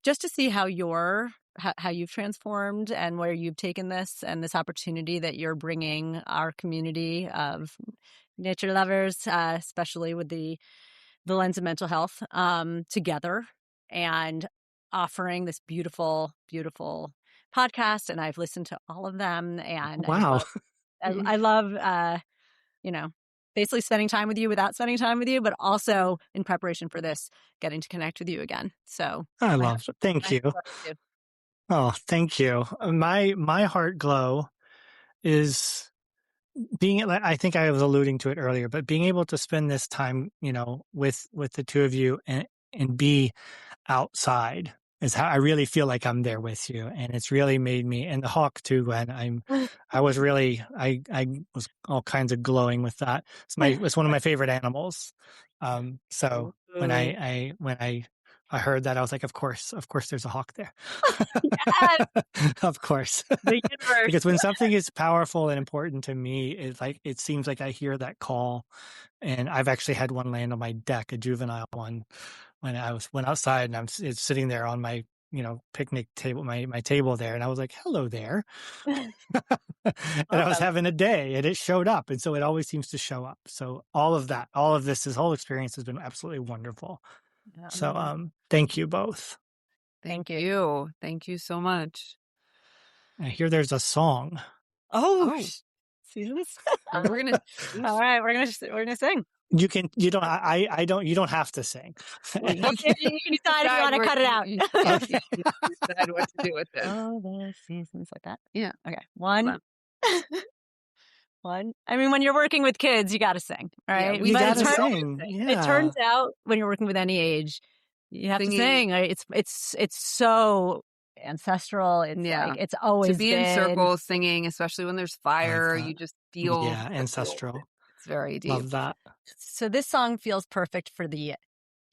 just to see how you've transformed and where you've taken this, and this opportunity that you're bringing our community of nature lovers, especially with the lens of mental health, together, and offering this beautiful, beautiful podcast. And I've listened to all of them, and Wow. I love, basically spending time with you without spending time with you, but also in preparation for this, getting to connect with you again. So I love it. Thank you. Oh, thank you. My heart glow is being, I think I was alluding to it earlier, but being able to spend this time, with the two of you and be outside is how I really feel like I'm there with you. And it's really made me, and the hawk too, Gwen, I was all kinds of glowing with that. It's one of my favorite animals. So when I heard that, I was like, of course there's a hawk there. Yes. Of course. The universe. Because when something is powerful and important to me, it seems like I hear that call. And I've actually had one land on my deck, a juvenile one, when I went outside, and it's sitting there on my, picnic table, my table there. And I was like, hello there. And I was having a day, and it showed up. And so it always seems to show up. So all of this whole experience has been absolutely wonderful. Yeah. So, thank you both. Thank you. Thank you so much. I hear there's a song. Oh. See this? We're gonna all right, we're gonna sing. You don't have to sing. Okay, you can decide if you want to cut it out. You decide what to do with this. Oh, the seasons, like that. Yeah. Okay. One. I mean, when you're working with kids, you got to sing, right? Yeah, you got to sing. Yeah. It turns out when you're working with any age, you have to sing. Right? It's so ancestral. It's like it's always to be in circles singing, especially when there's fire. You just feel ancestral. It's very deep. Love that. So this song feels perfect for the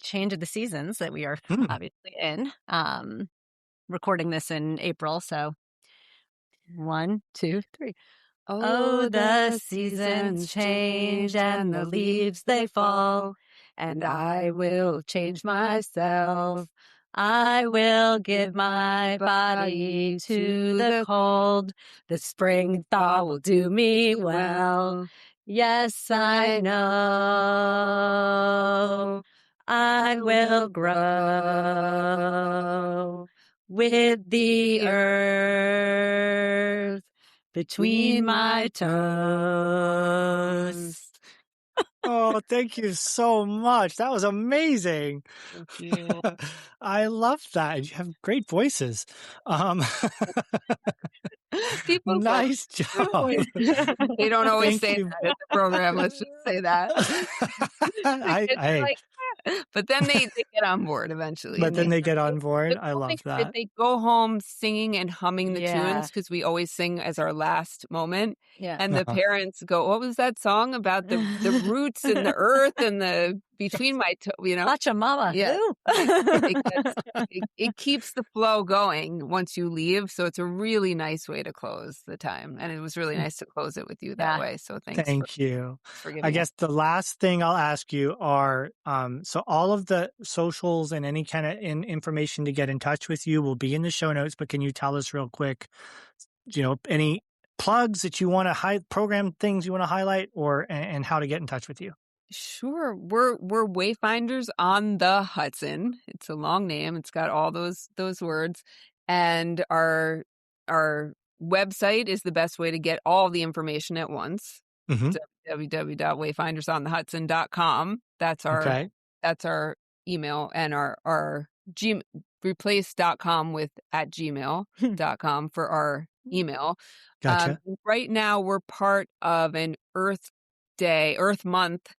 change of the seasons that we are obviously in. Recording this in April, so 1, 2, 3. Oh, the seasons change and the leaves they fall, and I will change myself. I will give my body to the cold. The spring thaw will do me well. Yes, I know. I will grow with the earth between my toes. Oh, thank you so much. That was amazing. Thank you. I love that. You have great voices. Um, People don't nice job. they don't always Thank say you. that at the program. Let's just say that. It's Hey, like, but then they get on board eventually, but and then they they get on board. the I cool thing love is that that. they go home singing and humming the Yeah. tunes because we always sing as our last moment. Yeah. And the Uh-huh. parents go, "What was that song about the roots and the earth and the between my toe?" You know, Pachamama. Yeah. Who? it keeps the flow going once you leave. So it's a really nice way to close the time, and it was really nice to close it with you that Yeah. way. So thanks Thank you. for giving I us. guess the last thing I'll ask you are, so all of the socials and any kind of information to get in touch with you will be in the show notes, but can you tell us real quick, any plugs that you want to program things you want to highlight and how to get in touch with you? Sure. We're Wayfinders on the Hudson. It's a long name. It's got all those words. And our website is the best way to get all the information at once. Mm-hmm. www.wayfindersonthe.hudson.com. That's our email, and our replace.com with @gmail.com for our email. Gotcha. Right now we're part of an Earth Month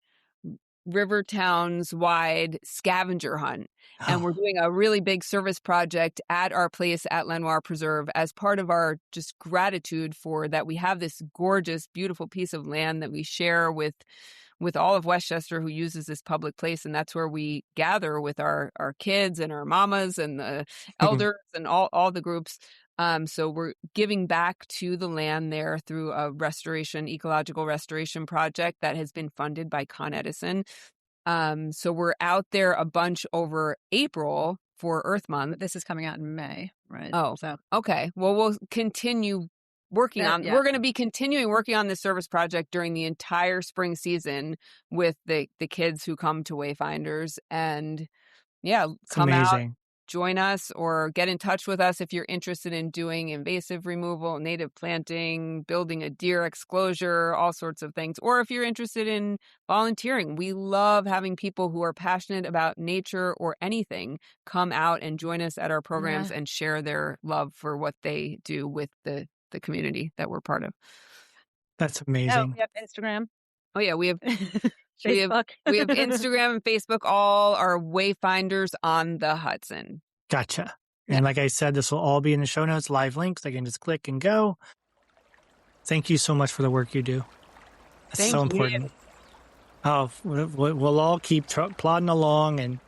river towns wide scavenger hunt, and we're doing a really big service project at our place at Lenoir Preserve as part of our just gratitude for that we have this gorgeous, beautiful piece of land that we share with all of Westchester who uses this public place, and that's where we gather with our kids and our mamas and the elders and all the groups. So we're giving back to the land there through a ecological restoration project that has been funded by Con Edison. So we're out there a bunch over April for Earth Month. This is coming out in May, right? Oh, so okay. Well, we'll continue working on. Yeah. We're going to be continuing working on this service project during the entire spring season with the kids who come to Wayfinders, and It's come out. amazing. Join us or get in touch with us if you're interested in doing invasive removal, native planting, building a deer exclosure, all sorts of things. Or if you're interested in volunteering, we love having people who are passionate about nature or anything come out and join us at our programs and share their love for what they do with the community that we're part of. That's amazing. we have Instagram. Oh yeah, we have Facebook. we have Instagram and Facebook, all are Wayfinders on the Hudson. Gotcha. And like I said, this will all be in the show notes, live links. I can just click and go. Thank you so much for the work you do. It's so important. Oh, we'll all keep plodding along. And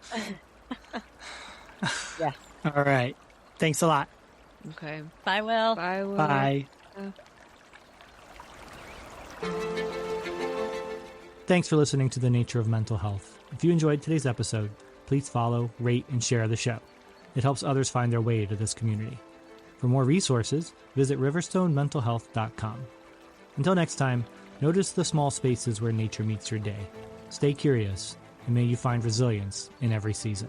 Yeah. All right. Thanks a lot. Okay. Bye, Will. Bye, Will. Bye. Thanks for listening to The Nature of Mental Health. If you enjoyed today's episode, please follow, rate, and share the show. It helps others find their way to this community. For more resources, visit riverstonementalhealth.com. Until next time, notice the small spaces where nature meets your day. Stay curious, and may you find resilience in every season.